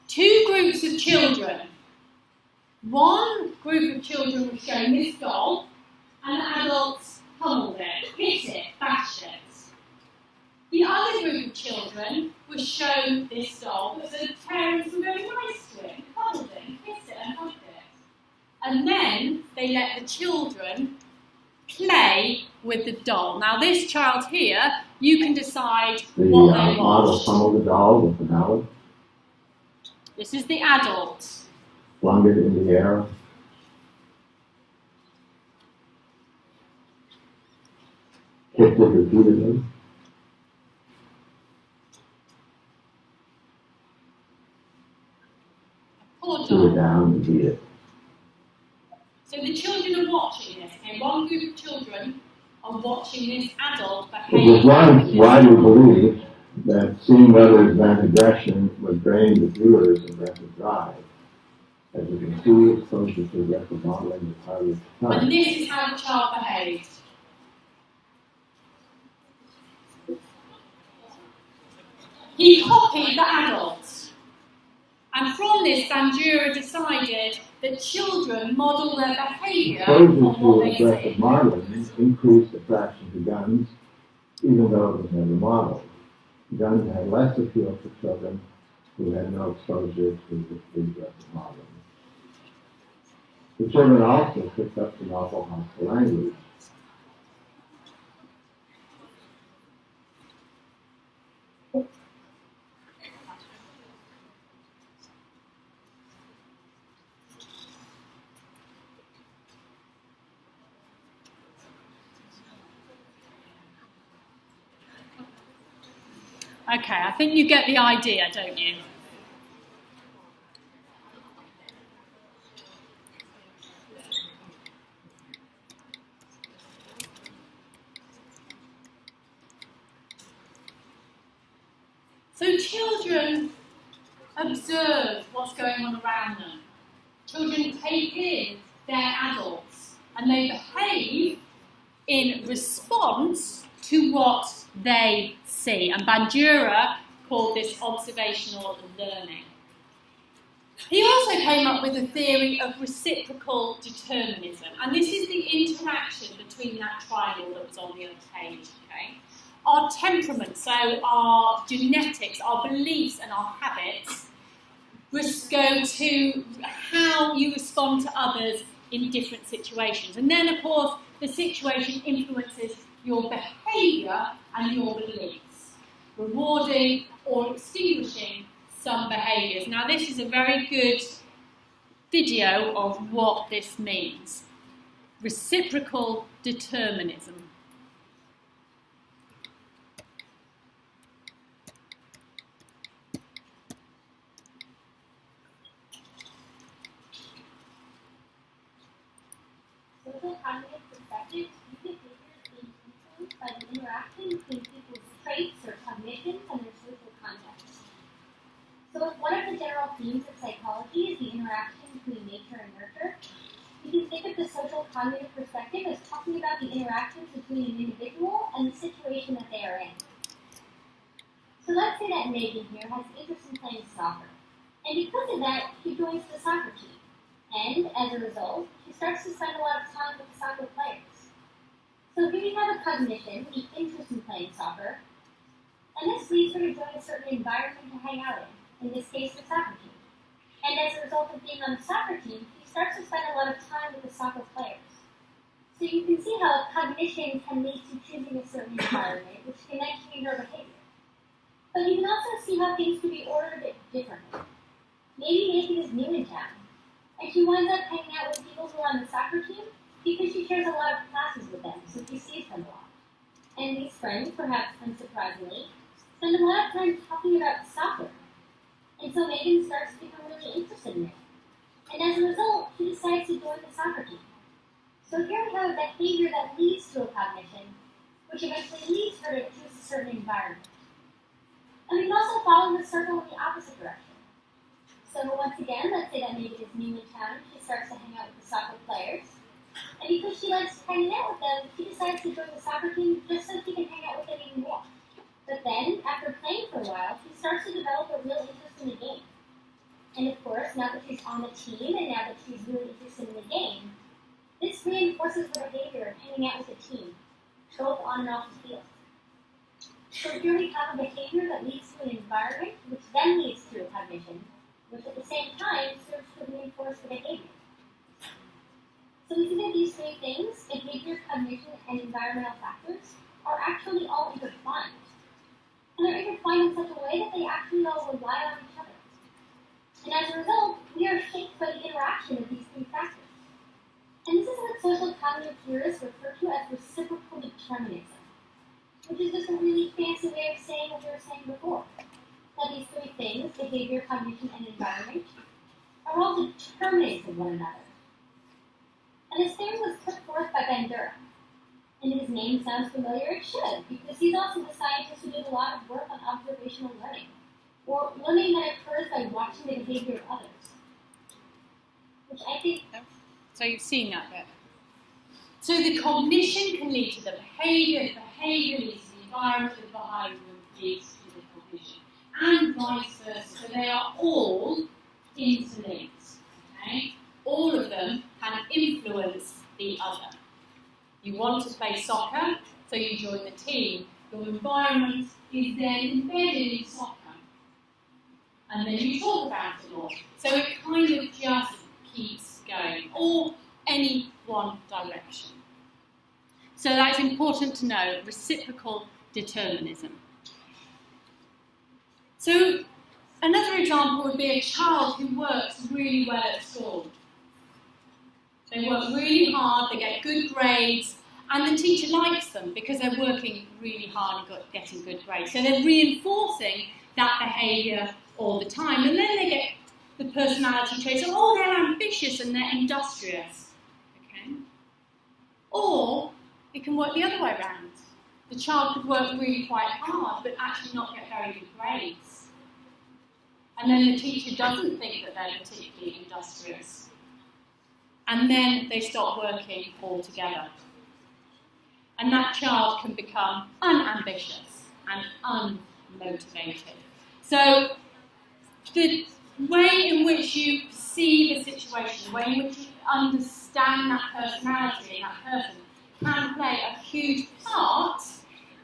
two groups of children. One group of children was shown this doll, and the adults pummeled it, hit it, bashed it. The other group of children was shown this doll, but the parents were very nice to it, and cuddled it, and kissed it, and hugged it. And then they let the children play with the doll. Now this child here, you can decide what they want.
Model pummeled the doll with the mallet.
This is the adult.
Flung it in the air. Kicked it repeatedly. Threw it down and beat it.
So the children are watching this. Okay, one group of children are watching this adult behave.
It was widely believed that seeing others vent aggression would drain the viewers aggressive drive. As you can see, exposure to aggressive modeling is highly
And this is how the child behaved. He copied the adults. And from this, Bandura decided that children model their behaviour on what
exposure
they
to aggressive
see.
modeling increased attraction to guns, even though it was never modeled. Guns had less appeal for children who had no exposure to the aggressive modeling. The children also picked up the novel hostile language.
Okay, I think you get the idea, don't you? So children observe what's going on around them. Children take in their adults and they behave in response to what they see. And Bandura called this observational learning. He also came up with a theory of reciprocal determinism. And this is the interaction between that triangle that was on the other page. Okay? Our temperament, so our genetics, our beliefs and our habits go to how you respond to others in different situations. And then, of course, the situation influences your behaviour and your beliefs, rewarding or extinguishing some behaviours. Now, this is a very good video of what this means. Reciprocal determinism.
Social cognitive perspectives view behaviors being influenced by the interaction between people's traits or cognitions and their social context. So if one of the general themes of psychology is the interaction between nature and nurture, you can think of the social cognitive perspective as talking about the interactions between an individual and the situation that they are in. So let's say that Megan here has an interest in playing soccer. And because of that, she joins the soccer team. And, as a result, she starts to spend a lot of time with the soccer players. So here we have a cognition, the interest in playing soccer, and this leads her to join a certain environment to hang out in this case, the soccer team. And as a result of being on the soccer team, she starts to spend a lot of time with the soccer players. So you can see how cognition can lead to choosing a certain environment, which can then change her behavior. But you can also see how things could be ordered a bit differently. Maybe Megan is new in town, and she winds up hanging out with people who are on the soccer team, because she shares a lot of classes with them, so she sees them a lot. And these friends, perhaps unsurprisingly, spend a lot of time talking about soccer. And so Megan starts to become really interested in it. And as a result, she decides to join the soccer team. So here we have a behavior that leads to a cognition, which eventually leads her to choose a certain environment. And we can also follow the circle in the opposite direction. So once again, let's say that Megan is new in town, she starts to hang out with the soccer players. And because she likes hanging out with them, she decides to join the soccer team just so she can hang out with them even more. But then, after playing for a while, she starts to develop a real interest in the game. And of course, now that she's on the team and now that she's really interested in the game, this reinforces her behavior of hanging out with the team, both on and off the field. So here we have a behavior that leads to an environment, which then leads to a cognition, which at the same time serves to reinforce the behavior. So we see that these three things, behavior, cognition, and environmental factors, are actually all intertwined. And they're intertwined in such a way that they actually all rely on each other. And as a result, we are shaped by the interaction of these three factors. And this is what social cognitive theorists refer to as reciprocal determinism, which is just a really fancy way of saying what we were saying before. That these three things, behavior, cognition, and environment, are all determinants of one another. And this theory was put forth by Ben Durham. And his name sounds familiar, it should, because he's also the scientist who did a lot of work on observational learning, or learning that occurs by watching the behavior of others. Which I think...
So you've seen that bit. So the cognition can lead to the behaviour leads to the environment, the behaviour leads to the cognition, and vice versa. So they are all interlinked, okay? All of them can influence the other. You want to play soccer, so you join the team. Your environment is then embedded in soccer. And then you talk about it more. So it kind of just keeps going, or any one direction. So that's important to know, reciprocal determinism. So another example would be a child who works really well at school. They work really hard, they get good grades, and the teacher likes them because they're working really hard and getting good grades. So they're reinforcing that behaviour all the time. And then they get the personality traits of, oh, they're ambitious and they're industrious. Okay? Or it can work the other way around. The child could work really quite hard but actually not get very good grades. And then the teacher doesn't think that they're particularly industrious. And then they stop working altogether. And that child can become unambitious and unmotivated. So the way in which you perceive a situation, the way in which you understand that personality and that person can play a huge part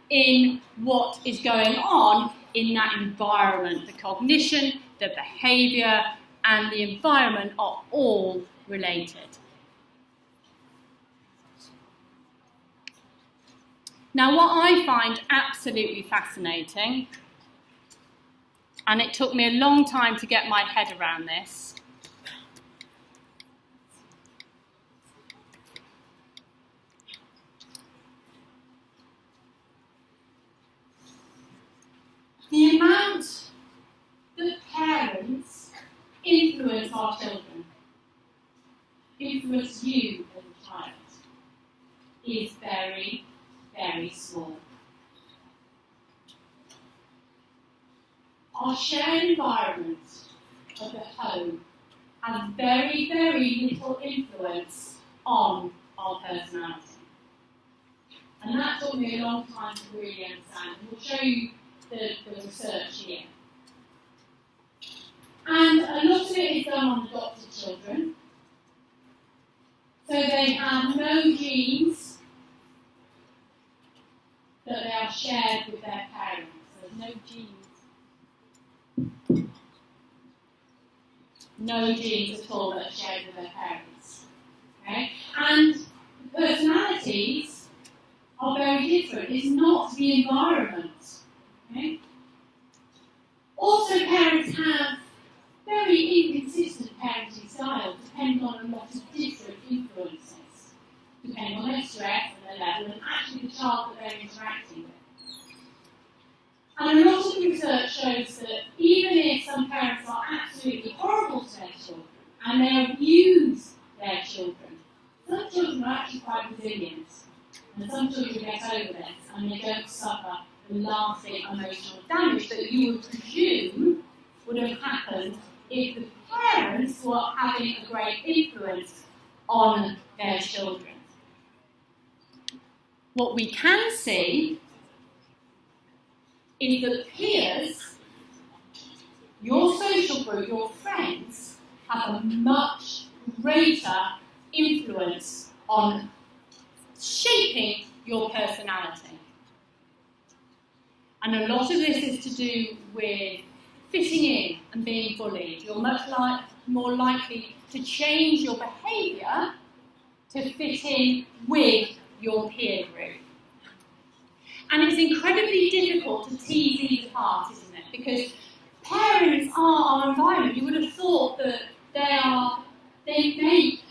in what is going on in that environment. The cognition, the behaviour, and the environment are all related. Now, what I find absolutely fascinating, and it took me a long time to get my head around this, the amount that parents influence our children, influence you as a child, is very, very small. Our shared environment of the home has very, very little influence on our personality. And that took me a long time to really understand. And we'll show you the research here. And a lot of it is done on adopted children. So they have no genes that they are shared with their parents. There's no genes. No genes at all that are shared with their parents. Okay? And the personalities are very different. It's not the environment. Okay? Also, parents have very inconsistent parenting styles, depending on a lot of different influences. depending on their stress and their level, and actually the child that they're interacting with. And a lot of the research shows that even if some parents are absolutely horrible to their children and they abuse their children, some children are actually quite resilient. And some children get over this and they don't suffer the lasting emotional damage that you would presume would have happened if the parents were having a great influence on their children. What we can see is that peers, your social group, your friends, have a much greater influence on shaping your personality. And a lot of this is to do with fitting in and being bullied. You're much more likely to change your behaviour to fit in with your peer group. And it's incredibly difficult to tease these apart, isn't it? Because parents are our environment. You would have thought that they make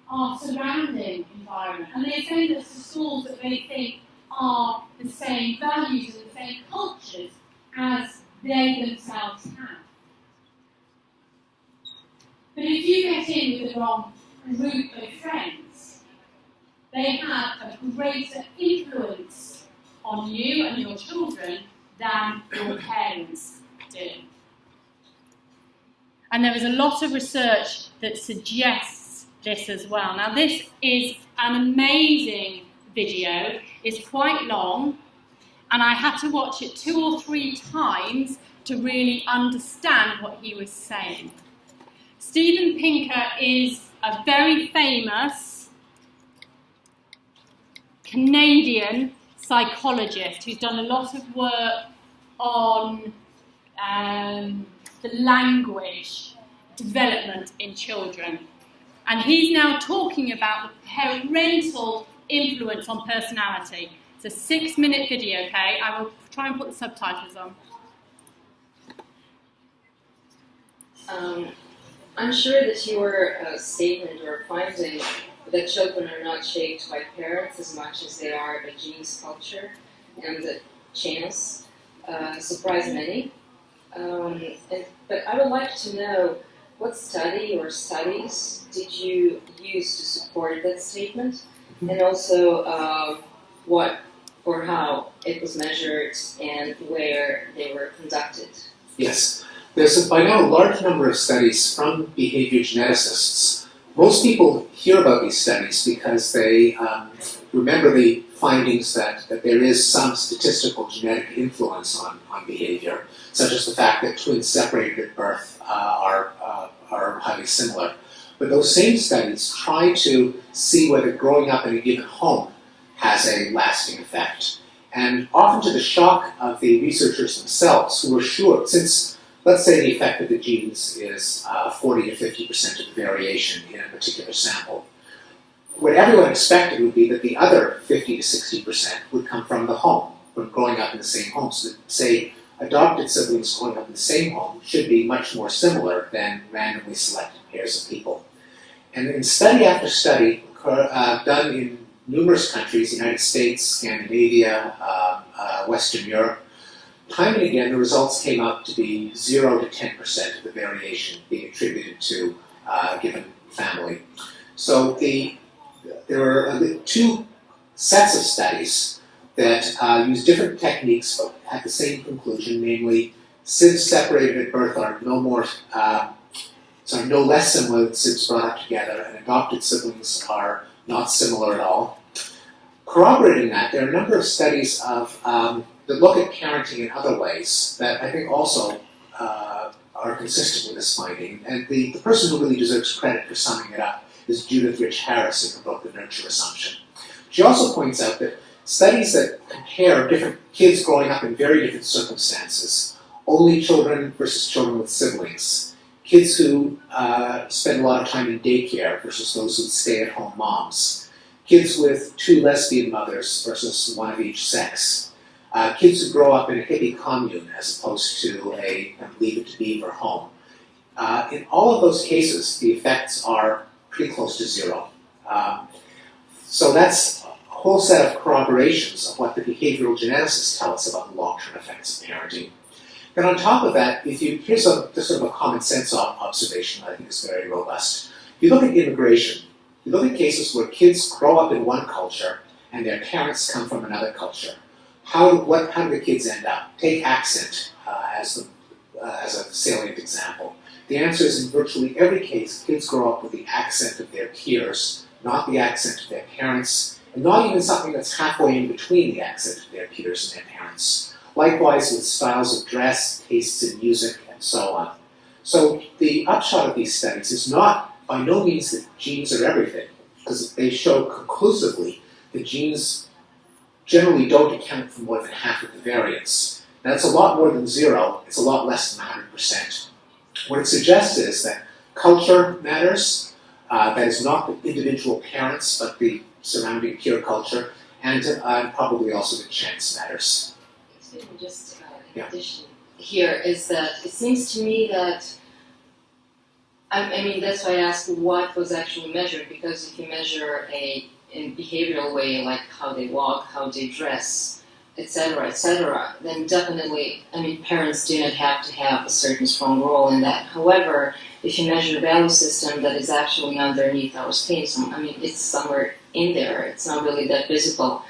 our surrounding environment, and they send us to schools that they think are the same values and the same cultures as they themselves have. But if you get in with the wrong group of friends, they have a greater influence on you and your children than your parents do. And there is a lot of research that suggests this as well. Now, this is an amazing video. It's quite long, and I had to watch it 2 or 3 times to really understand what he was saying. Steven Pinker is a very famous Canadian psychologist who's done a lot of work on the language development in children. And he's now talking about the parental influence on personality. It's a 6-minute video, okay? I will try and put the subtitles on.
I'm sure that your statement or finding that children are not shaped by parents as much as they are by genes, culture, and chance surprised many. But I would like to know what study or studies did you use to support that statement, and also what or how it was measured and where they were conducted.
Yes. There's by now a large number of studies from behavior geneticists. Most people hear about these studies because they remember the findings that there is some statistical genetic influence on behavior, such as the fact that twins separated at birth are highly similar. But those same studies try to see whether growing up in a given home has a lasting effect. And often to the shock of the researchers themselves, who were sure, since let's say the effect of the genes is 40 to 50% of the variation in a particular sample, what everyone expected would be that the other 50 to 60% would come from the home, from growing up in the same home. So that, say, adopted siblings growing up in the same home should be much more similar than randomly selected pairs of people. And in study after study, done in numerous countries, United States, Scandinavia, Western Europe, time and again the results came out to be 0 to 10% of the variation being attributed to a given family. So there are 2 sets of studies that use different techniques but have the same conclusion, namely sibs separated at birth are no less similar than sibs brought up together, and adopted siblings are not similar at all. Corroborating that, there are a number of studies that look at parenting in other ways that I think also are consistent with this finding. And the person who really deserves credit for summing it up is Judith Rich Harris in her book, The Nurture Assumption. She also points out that studies that compare different kids growing up in very different circumstances, only children versus children with siblings, kids who spend a lot of time in daycare versus those who stay at home moms, kids with 2 lesbian mothers versus 1 of each sex, kids who grow up in a hippie commune as opposed to a Leave It to Beaver home. In all of those cases, the effects are pretty close to 0. So that's a whole set of corroborations of what the behavioral geneticists tell us about the long-term effects of parenting. Then on top of that, here's just sort of a common sense observation that I think is very robust. If you look at immigration, you look at cases where kids grow up in one culture and their parents come from another culture. How do the kids end up? Take accent as a salient example. The answer is in virtually every case, kids grow up with the accent of their peers, not the accent of their parents, and not even something that's halfway in between the accent of their peers and their parents. Likewise with styles of dress, tastes in music, and so on. So the upshot of these studies is not by no means that genes are everything, because they show conclusively that genes generally don't account for more than half of the variance. Now, that's a lot more than 0. It's a lot less than 100%. What it suggests is that culture matters. That is not the individual parents, but the surrounding peer culture, and probably also the chance matters.
Excuse me, just in addition here is that it seems to me that I mean, that's why I asked what was actually measured, because if you measure in behavioral way, like how they walk, how they dress, etc., then definitely, I mean, parents do not have to have a certain strong role in that. However, if you measure a value system that is actually underneath our skin, I mean, it's somewhere in there. It's not really that visible,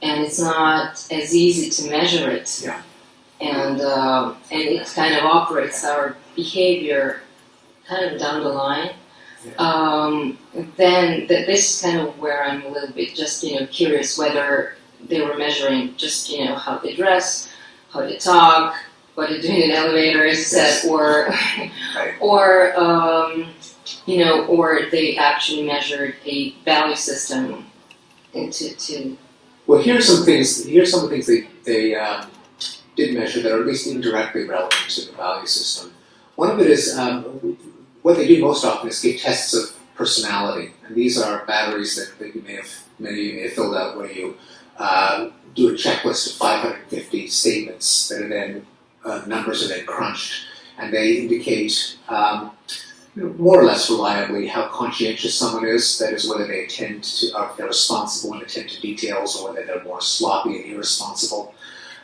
and it's not as easy to measure it.
Yeah.
And it kind of operates our behavior kind of down the line. Then this is kind of where I'm a little bit just, curious whether they were measuring just, how they dress, how they talk, what they do in elevators, or they actually measured a value system into.
Well, here's some of the things they did measure that are at least indirectly relevant to the value system. One of it is what they do most often is give tests of personality, and these are batteries that many of you may have filled out where you do a checklist of 550 statements that are then numbers are then crunched, and they indicate more or less reliably how conscientious someone is. That is, whether they attend to, or if they're responsible and attend to details, or whether they're more sloppy and irresponsible.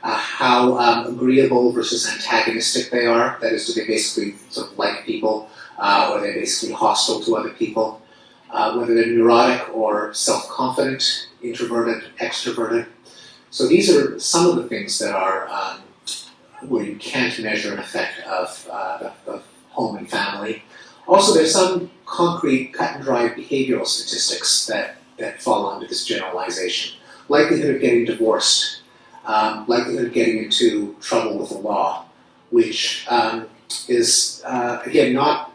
How agreeable versus antagonistic they are. That is, do they basically sort of like people, or they're basically hostile to other people. Whether they're neurotic or self-confident, introverted, extroverted. So these are some of the things that are where you can't measure an effect of home and family. Also, there's some concrete, cut-and-dried behavioral statistics that fall under this generalization. Likelihood of getting divorced. Likelihood of getting into trouble with the law, which is, again, not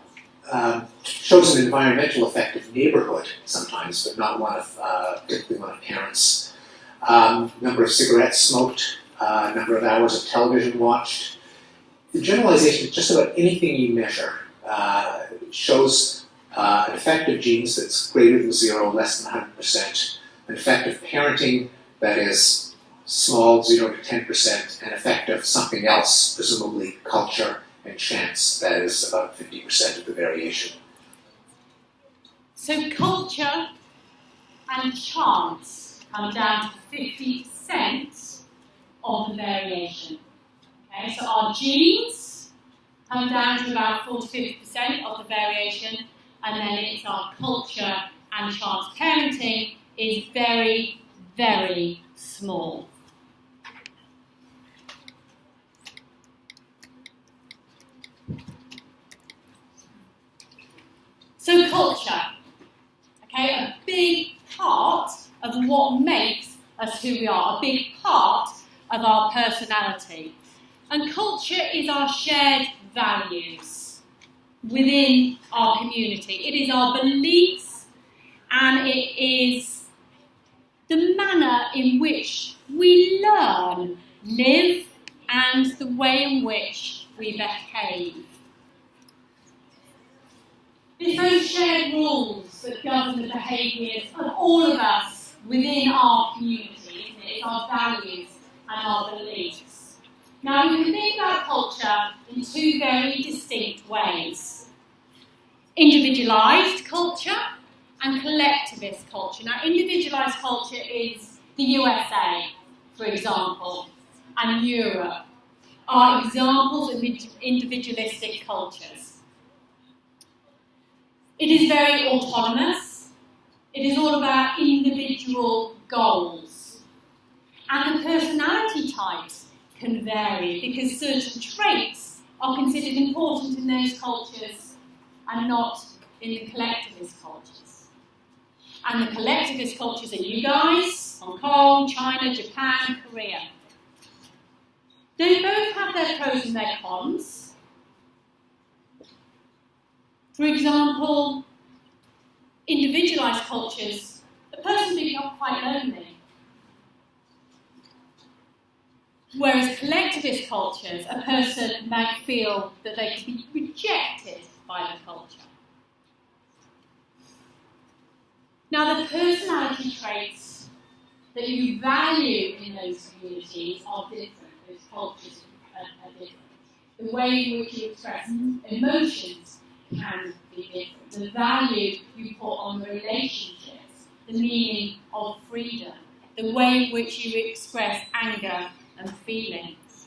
shows an environmental effect of neighborhood sometimes, but not one of, typically one of parents. Number of cigarettes smoked, number of hours of television watched. The generalization is just about anything you measure shows an effect of genes that's greater than 0, less than 100%, an effect of parenting that is small, 0 to 10%, an effect of something else, presumably culture and chance, that is about 50% of the variation.
So culture and chance come down to 50% of the variation. Okay, so our genes come down to about 40-50% of the variation, and then it's our culture and chance. Parenting is very, very small. So culture, okay, a big part of what makes us who we are, a big part of our personality. And culture is our shared values within our community. It is our beliefs, and it is the manner in which we learn, live, and the way in which we behave. It's those shared rules that govern the behaviours of all of us within our community, isn't it? It's our values and our beliefs. Now, you can think about culture in two very distinct ways. Individualised culture and collectivist culture. Now, individualised culture is the USA, for example, and Europe are examples of individualistic cultures. It is very autonomous. It is all about individual goals. And the personality types can vary because certain traits are considered important in those cultures and not in the collectivist cultures. And the collectivist cultures are you guys, Hong Kong, China, Japan, Korea. They both have their pros and their cons. For example, individualised cultures, a person may become quite lonely. Whereas collectivist cultures, a person might feel that they could be rejected by the culture. Now, the personality traits that you value in those communities are different. Those cultures are different. The way in which you express emotions can be different. The value you put on relationships, the meaning of freedom, the way in which you express anger and feelings.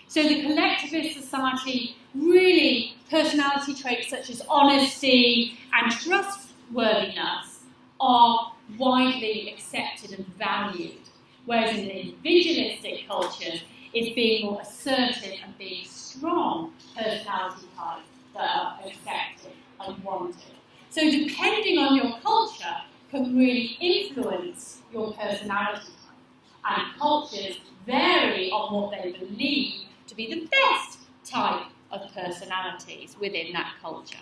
So the collectivist society, really, personality traits such as honesty and trustworthiness are widely accepted and valued, whereas in individualistic cultures, it's being more assertive and being strong personality types that are accepted and wanted. So depending on your culture can really influence your personality type, and cultures vary on what they believe to be the best type of personalities within that culture.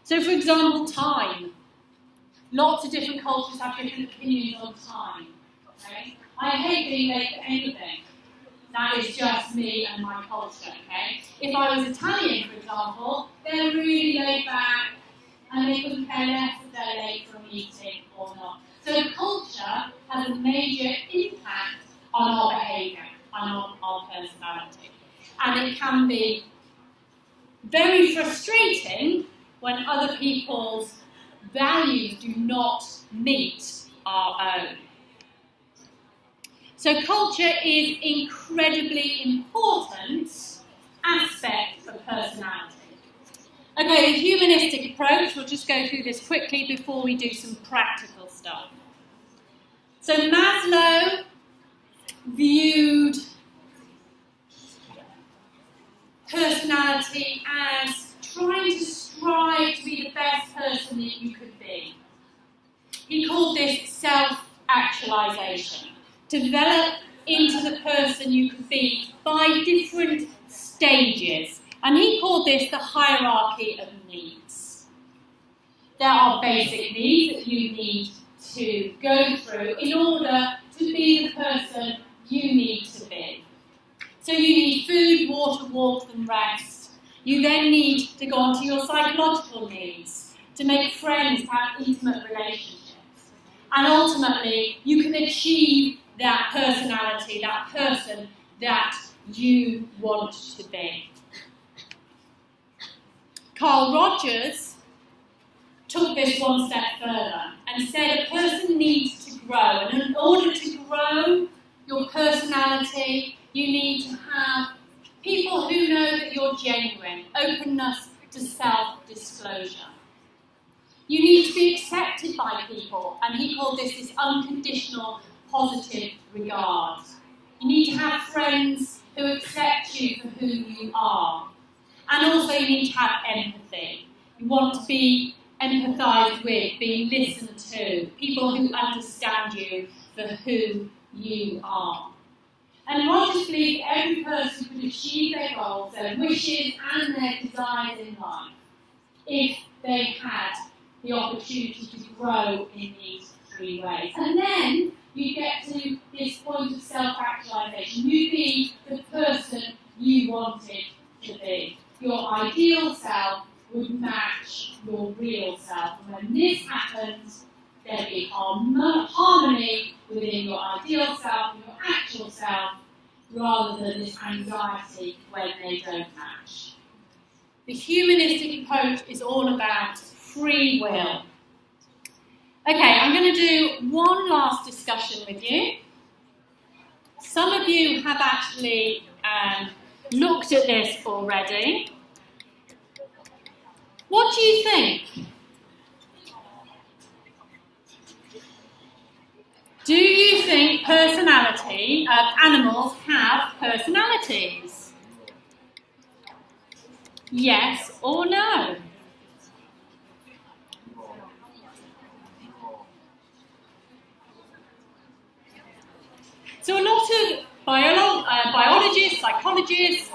So for example, time. Lots of different cultures have different opinions on time. Okay? I hate being late for anything. That is just me and my culture. Okay? If I was Italian, for example, they're really laid back and they couldn't care less if they're late for a meeting or not. So culture has a major impact on our behaviour and on our personality. And it can be very frustrating when other people's values do not meet our own. So culture is incredibly important aspect of personality. Okay, the humanistic approach, we'll just go through this quickly before we do some practical stuff. So Maslow viewed personality as trying to strive to be the best person that you could be. He called this self-actualization. Develop into the person you could be by different stages. And he called this the hierarchy of needs. There are basic needs that you need to go through in order to be the person you need to be. So you need food, water, warmth and rest. You then need to go on to your psychological needs, to make friends, to have intimate relationships. And ultimately, you can achieve that personality, that person that you want to be. Carl Rogers took this one step further and said a person needs to grow, and in order to grow your personality, you need to have people who know that you're genuine, openness to self-disclosure. You need to be accepted by people, and he called this unconditional positive regard. You need to have friends who accept you for who you are. And also you need to have empathy. You want to be empathised with, being listened to, people who understand you for who you are. And Rogers believed every person could achieve their goals, their wishes and their desires in life if they had the opportunity to grow in these three ways. And then you get to this point of self-actualization. You be the person you wanted to be. Your ideal self would match your real self. And when this happens, there'll be harmony within your ideal self and your actual self, rather than this anxiety when they don't match. The humanistic approach is all about free will. Okay, I'm going to do one last discussion with you. Some of you have actually looked at this already. What do you think? Do you think animals have personalities? Yes or no? So a lot of biologists, psychologists,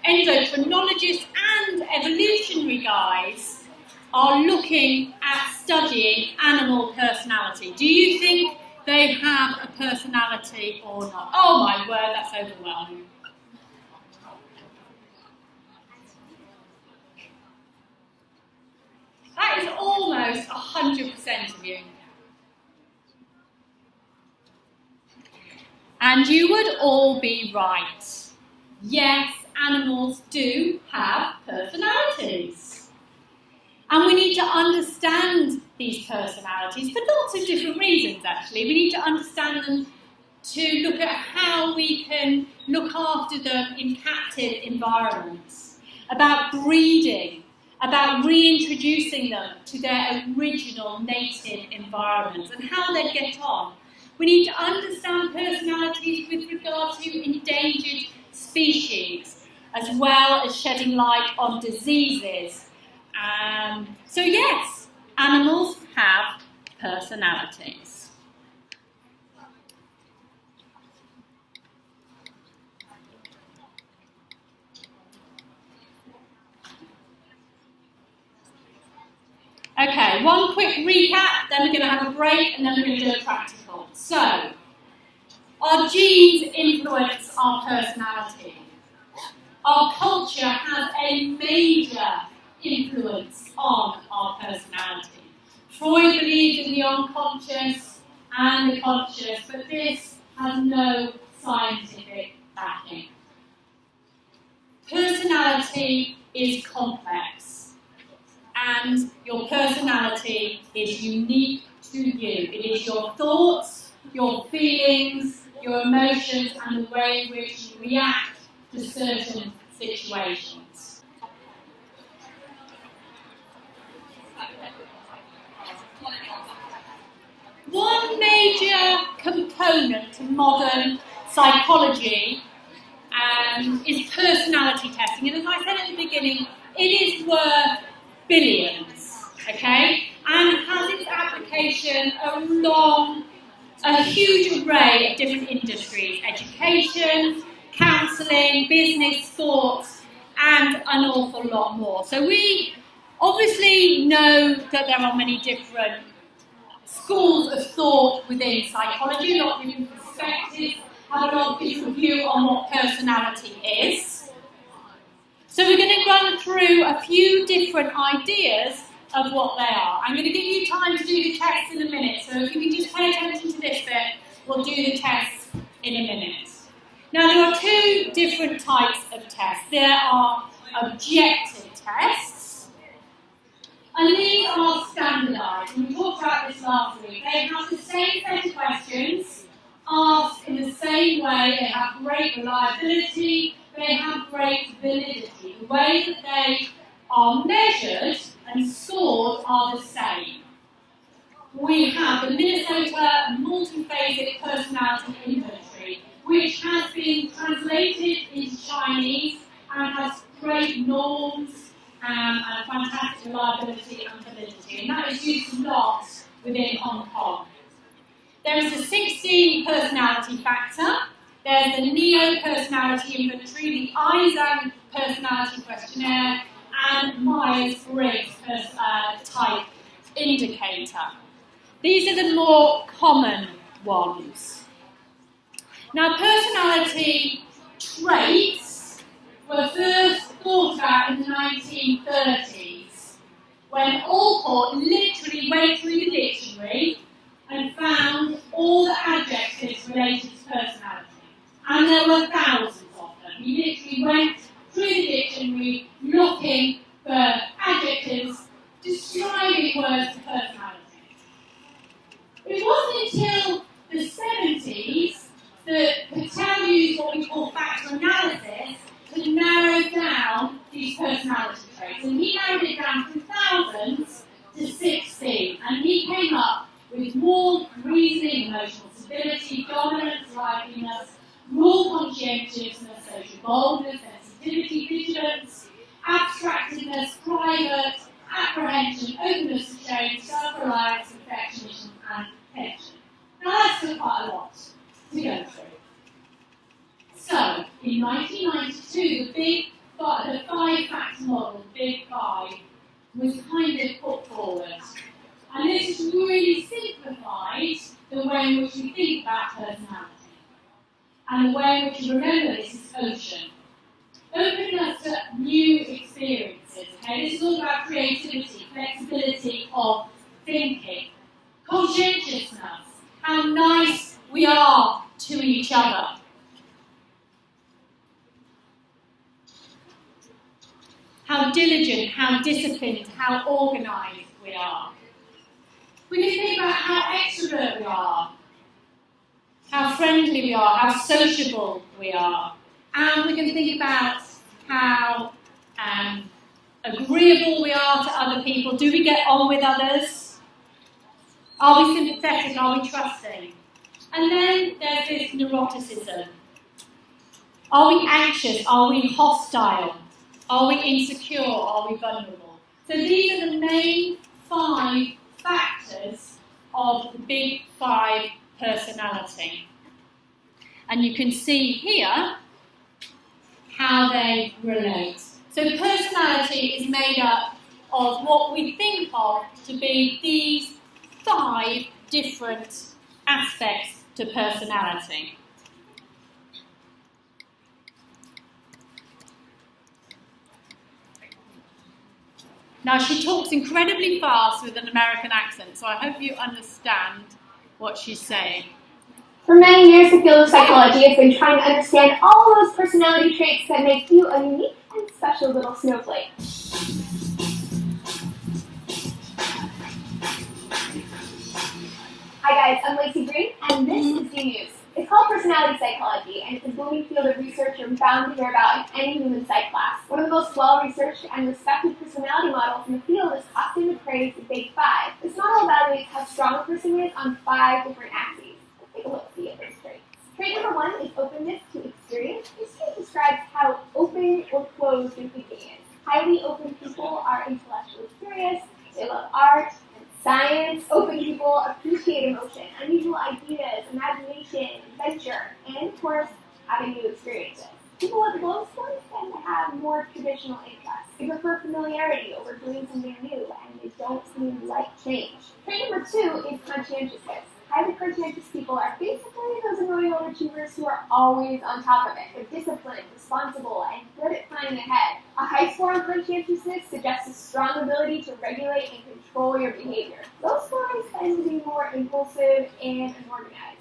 endocrinologists and evolutionary guys are looking at studying animal personality. Do you think they have a personality or not? Oh my word, that's overwhelming. That is almost 100% of you. And you would all be right. Yes, animals do have personalities. And we need to understand these personalities for lots of different reasons, actually. We need to understand them to look at how we can look after them in captive environments, about breeding, about reintroducing them to their original native environments and how they get on. We need to understand personalities with regard to endangered species, as well as shedding light on diseases. So yes, animals have personalities. Okay, one quick recap, then we're going to have a break, and then we're going to do a practical. So, our genes influence our personality. Our culture has a major influence on our personality. Freud believed in the unconscious and the conscious, but this has no scientific backing. Personality is complex, and your personality is unique to you. It is your thoughts, your feelings, your emotions, and the way in which you react to certain situations. One major component to modern psychology is personality testing. And as I said at the beginning, it is worth billions, okay? And has its application along a huge array of different industries: education, counselling, business, sports, and an awful lot more. So we obviously know that there are many different schools of thought within psychology, a lot of different perspectives, have a lot of different view on what personality is. So we're going to run through a few different ideas of what they are. I'm going to give you time to do the tests in a minute, so if you can just pay attention to this bit, we'll do the tests in a minute. Now, there are two different types of tests. There are objective tests, and these are standardised. We talked about this last week. They have the same set of questions, asked in the same way. They have great reliability. They have great validity. The way that they are measured and scored are the same. We have the Minnesota Multiphasic Personality Inventory, which has been translated into Chinese and has great norms and fantastic reliability and validity. And that is used a lot within Hong Kong. There is a 16 personality factor. There's the Neo Personality Inventory, the YESAnimal Personality Questionnaire, and Myers-Briggs Type Indicator. These are the more common ones. Now, personality traits were first thought about in the 1930s, when Alcott literally went through the dictionary and found all the adjectives related to personality. And there were thousands of them. He literally went through the dictionary looking for adjectives describing words to personality. that Patel used what we call factor analysis to narrow down these personality traits. And he narrowed it down from thousands to 16. And he came up with warmth, reasoning, emotional stability, dominance, liveliness, rule conscientiousness, social boldness, sensitivity, vigilance, abstractedness, private, apprehension, openness to change, self-reliance, perfectionism, and attention. Now that's still quite a lot to go through. So, in 1992, the 5-factor model, the Big Five, was kind of put forward. And this has really simplified the way in which we think about personality. And the way in which you remember this is ocean. Opening us to new experiences. Okay? This is all about creativity, flexibility of thinking, conscientiousness, how nice we are to each other. How diligent, how disciplined, how organised we are. We can think about how extrovert we are, how friendly we are, how sociable we are. And we can think about how agreeable we are to other people. Do we get on with others? Are we sympathetic? Are we trusting? And then there's this neuroticism. Are we anxious? Are we hostile? Are we insecure? Are we vulnerable? So these are the main 5 factors of the Big Five personality. And you can see here how they relate. So personality is made up of what we think of to be these 5 different aspects to personality. Now, she talks incredibly fast with an American accent, so I hope you understand what she's saying.
For many years, the field of psychology has been trying to understand all those personality traits that make you a unique and special little snowflake. Hi guys, I'm Lacey Green, and this is the news. It's called personality psychology, and it's a booming field of research you're bound to hear about in any human psych class. One of the most well-researched and respected personality models in the field is often praised the Big Five. This model evaluates how strong a person is on 5 different axes. Let's take a look-see at those traits. Trait number 1 is openness to experience. This trait describes how open or closed your thinking is. Highly open people are intellectually curious, they love art, science. Open people appreciate emotion, unusual ideas, imagination, adventure, and of course, having new experiences. People with low scores tend to have more traditional interests. They prefer familiarity over doing something new, and they don't seem to like change. Trait number 2 is conscientiousness. Highly conscientious people are basically those annoying overachievers who are always on top of it. They're disciplined, responsible, and good at planning ahead. A high score on conscientiousness suggests a strong ability to regulate and control your behavior. Low scores tend to be more impulsive and unorganized.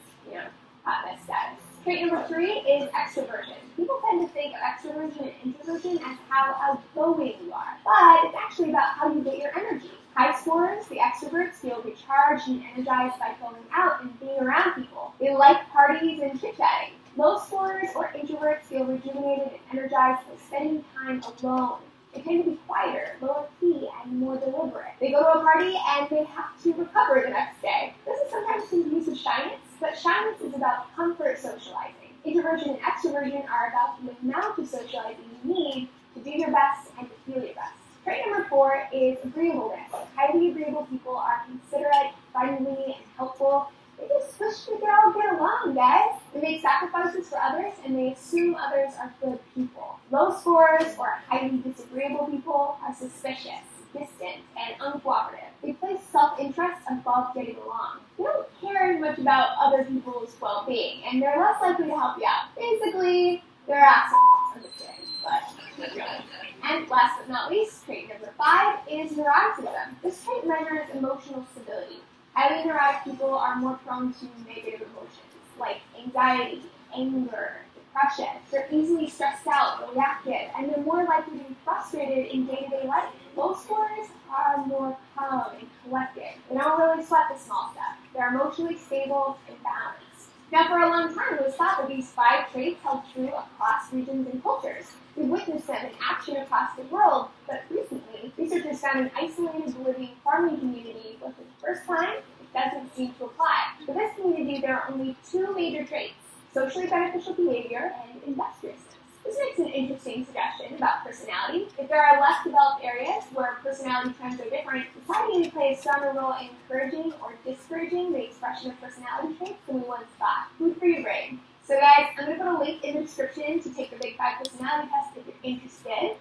Hot mess status. Trait number 3 is extroversion. People tend to think of extroversion and introversion as how outgoing you are, but it's actually about how you get your energy. High scorers, the extroverts, feel recharged and energized by going out and being around people. They like parties and chit-chatting. Low scorers or introverts feel rejuvenated and energized by spending time alone. They tend to be quieter, lower key, and more deliberate. They go to a party and they have to recover the next day. This is sometimes confused with shyness, but shyness is about comfort socializing. Introversion and extroversion are about the amount of socializing you need to do your best and to feel your best. Trait number 4 is agreeableness. Highly agreeable people are considerate, friendly, and helpful. They just wish we could all get along, guys. They make sacrifices for others, and they assume others are good people. Low scorers or highly disagreeable people are suspicious, distant, and uncooperative. They place self-interest above getting along. They don't care much about other people's well-being, and they're less likely to help you out. Basically, they're assholes. I'm just kidding, but really. And last but not least, trait number 5 is neuroticism. This trait measures emotional stability. Highly neurotic people are more prone to negative emotions, like anxiety, anger, depression. They're easily stressed out, reactive, and they're more likely to be frustrated in day-to-day life. Low scorers are more calm and collected. They don't really sweat the small stuff. They're emotionally stable and balanced. Now, for a long time, it was thought that these 5 traits held true across regions and cultures. We witnessed them in action across the world, but recently, researchers found an isolated Bolivian farming community where, for the first time, it doesn't seem to apply. For this community, there are only 2 major traits: socially beneficial behavior and industriousness. This makes an interesting suggestion about personality. If there are less developed areas where personality trends are different, society may play a stronger role in encouraging or discouraging the expression of personality traits than we once thought. Food for your brain. So guys, I'm going to put a link in the description to take the Big 5 personality test if you're interested.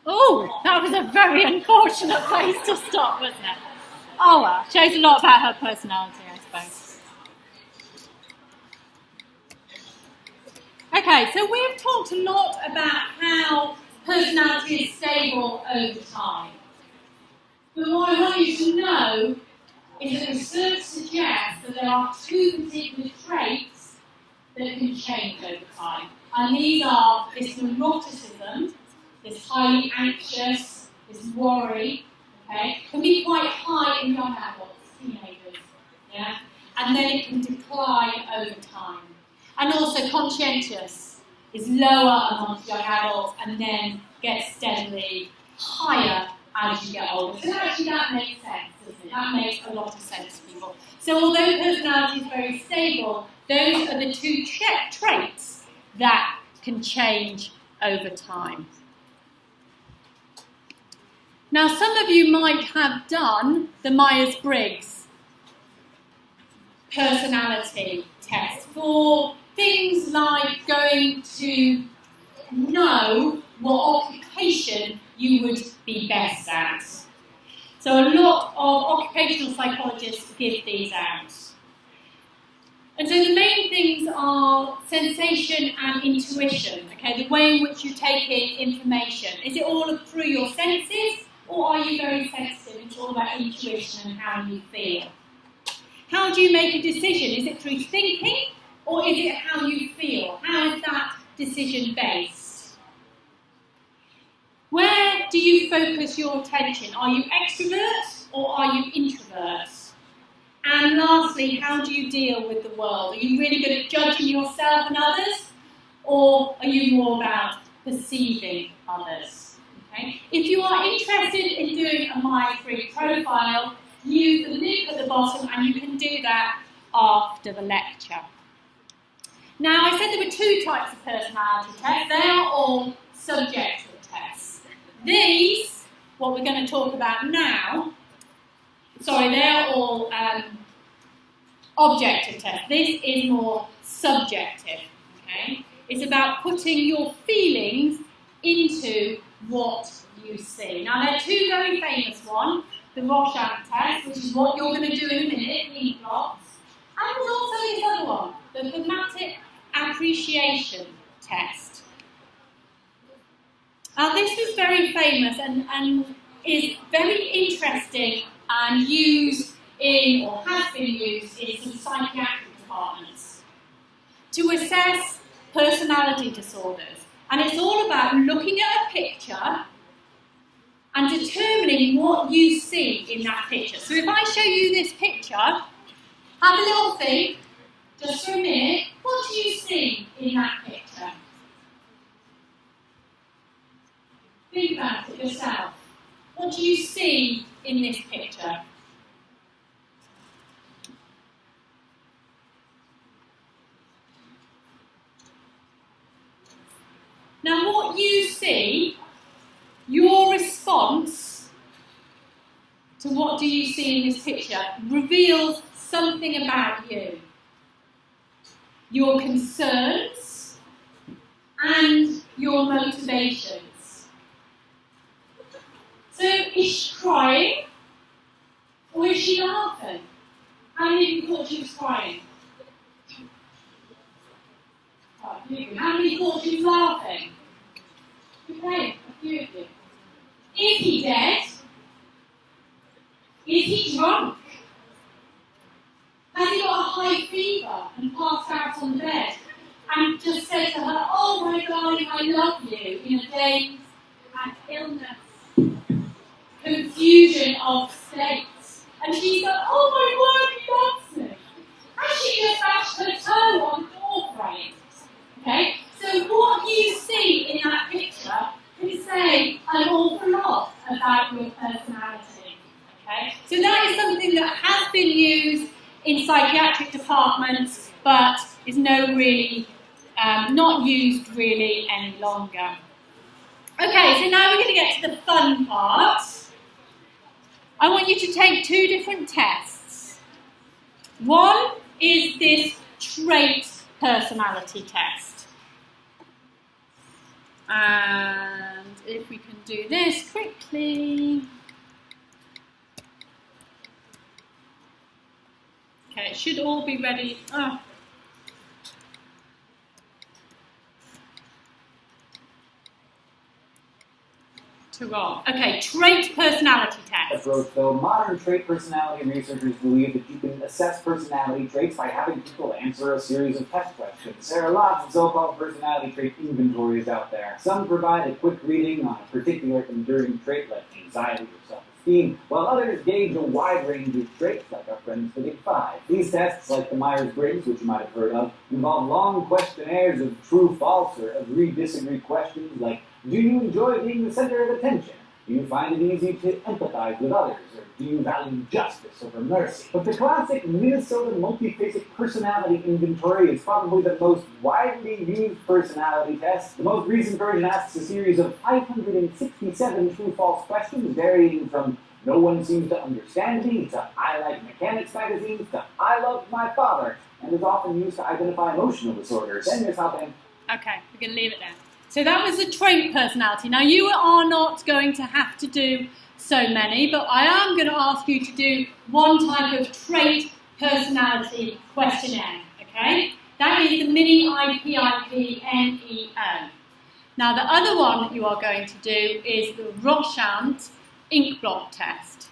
Oh, that was a very unfortunate place to stop, wasn't it? Oh well, shows a lot about her personality, I suppose. Okay, so we've talked a lot about how personality is stable over time. But what I want you to know is that research suggests that there are 2 particular traits that can change over time. And these are this neuroticism, this highly anxious, this worry, okay, can be quite high in young adults, teenagers, yeah? And then it can decline over time. And also conscientious is lower amongst young adults and then gets steadily higher as you get older. So actually that makes sense, doesn't it? That makes a lot of sense to people. So although personality is very stable, those are the 2 traits that can change over time. Now some of you might have done the Myers-Briggs personality test for things like going to know what occupation you would be best at. So a lot of occupational psychologists give these out. And so the main things are sensation and intuition, okay, the way in which you take in information. Is it all through your senses, or are you very sensitive? It's all about intuition and how you feel. How do you make a decision? Is it through thinking, or is it how you feel? How is that decision based? Where do you focus your attention? Are you extrovert or are you introvert? And lastly, how do you deal with the world? Are you really good at judging yourself and others, or are you more about perceiving others? Okay? If you are interested in doing a Myers-Briggs profile, use the link at the bottom and you can do that after the lecture. Now, I said there were 2 types of personality tests. They are all subjective tests. These, what we're going to talk about now, they are all objective tests. This is more subjective, okay? It's about putting your feelings into what you see. Now, there are 2 very famous ones. The Rorschach test, which is what you're going to do in a minute, in plots. And there's also this other one, the thematic appreciation test. This is very famous and is very interesting and used in, or has been used in some psychiatric departments to assess personality disorders. And it's all about looking at a picture and determining what you see in that picture. So if I show you this picture, have a little think, just for a minute, what do you see in that picture? Think about it yourself. What do you see in this picture? Now what you see, your response to what do you see in this picture reveals something about you. Your concerns and your motivations. So is she crying or is she laughing? How many of you thought she was crying? How many thought she was laughing? Okay, a few of you. Is he dead? Is he drunk? Has he got a high fever and passed out on the bed and just said to her, oh my darling, I love you, in a daze and illness, confusion of states. And she's like, oh my word, he loves me. Has she just bashed her toe on the door frame. Okay? So what you see in that picture can say an awful lot about your personality. Okay? So that is something that has been used in psychiatric departments, but is not used really any longer. Okay, so now we're going to get to the fun part. I want you to take two different tests. One is this trait personality test. And if we can do this quickly. Okay, it should all be ready. Oh. Wrong. Okay, trait personality test.
Approach, though, modern trait personality researchers believe that you can assess personality traits by having people answer a series of test questions. There are lots of so-called personality trait inventories out there. Some provide a quick reading on a particular enduring trait like anxiety or self-esteem, while others gauge a wide range of traits like our friends the Big Five. These tests, like the Myers-Briggs, which you might have heard of, involve long questionnaires of true-false or agree-disagree questions like, do you enjoy being the center of attention? Do you find it easy to empathize with others? Or do you value justice over mercy? But the classic Minnesota multiphasic personality inventory is probably the most widely used personality test. The most recent version asks a series of 567 true-false questions, varying from no one seems to understand me, to I like mechanics magazines, to I love my father, and is often used to identify emotional disorders. And here's how then.
Okay, we're going to leave it there. So that was the trait personality. Now you are not going to have to do so many, but I am going to ask you to do one type of trait personality questionnaire, okay? That is the mini IPIP-NEO. Now the other one that you are going to do is the Rorschach ink blot test.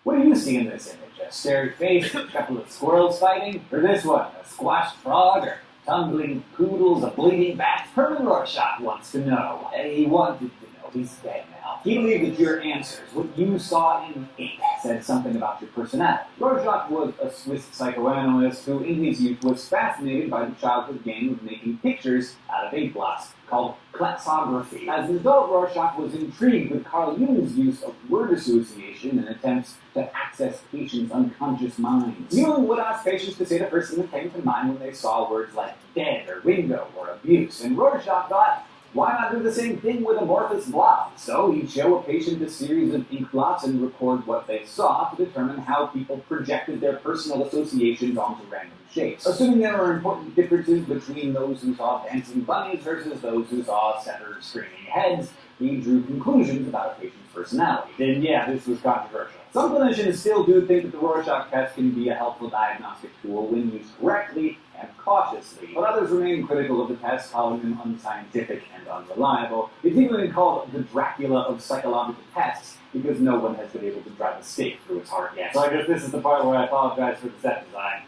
What do you see in this image? A scary face, a couple of squirrels fighting? Or this one, a squashed frog, or tumbling poodles, a bleeding bat? Herman Rorschach wants to know. He wanted to know. He's dead now. He believed that your answers, what you saw in ink, said something about your personality. Rorschach was a Swiss psychoanalyst who, in his youth, was fascinated by the childhood game of making pictures out of ink blots, called klexography. As an adult, Rorschach was intrigued with Carl Jung's use of word association in attempts to access patients' unconscious minds. Jung would ask patients to say the first thing that came to mind when they saw words like dead or window or abuse, and Rorschach thought, why not do the same thing with amorphous blobs? So he'd show a patient a series of ink blots and record what they saw to determine how people projected their personal associations onto random shapes. Assuming there were important differences between those who saw dancing bunnies versus those who saw centered screaming heads, he drew conclusions about a patient's personality. And yeah, this was controversial. Some clinicians still do think that the Rorschach test can be a helpful diagnostic tool when used correctly and cautiously, but others remain critical of the test, calling them unscientific and unreliable. It's even been called the Dracula of psychological tests, because no one has been able to drive a stake through its heart yet. So I guess this is the part where I apologize for the set design.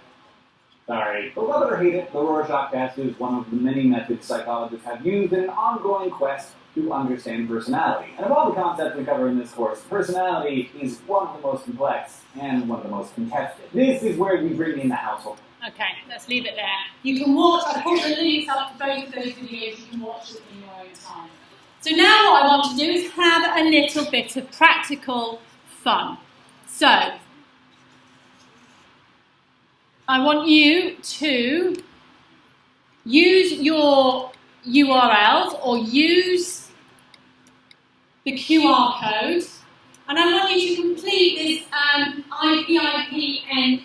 Sorry. But love it or hate it, the Rorschach test is one of the many methods psychologists have used in an ongoing quest to understand personality. And of all the concepts we cover in this course, personality is one of the most complex and one of the most contested. This is where we bring in the household.
Okay, let's leave it there. You can watch, I put the links up to both of those videos, you can watch them in your own time. So now what I want to do is have a little bit of practical fun. So, I want you to use your URLs or use the QR code, and I want you to complete this IPIP-NEO.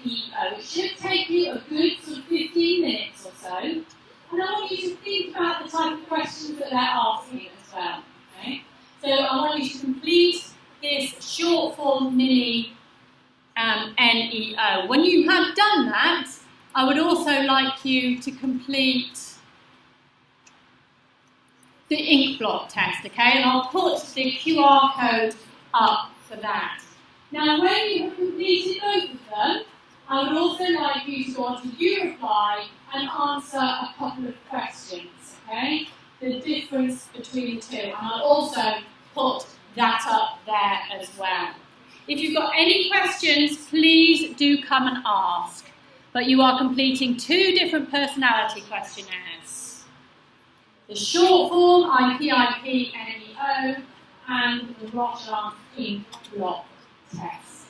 It should take you a good sort of 15 minutes or so, and I want you to think about the type of questions that they're asking as well. Okay? So I want you to complete this short form mini NEO. When you have done that, I would also like you to complete the ink blot test, okay? And I'll put the QR code up for that. Now, when you have completed both of them, I would also like you to go on to YouReply and answer a couple of questions, okay? The difference between the two. And I'll also put that up there as well. If you've got any questions, please do come and but you are completing 2 different personality questionnaires. The short form, IPIP, NEO, and the Rotland ink block test.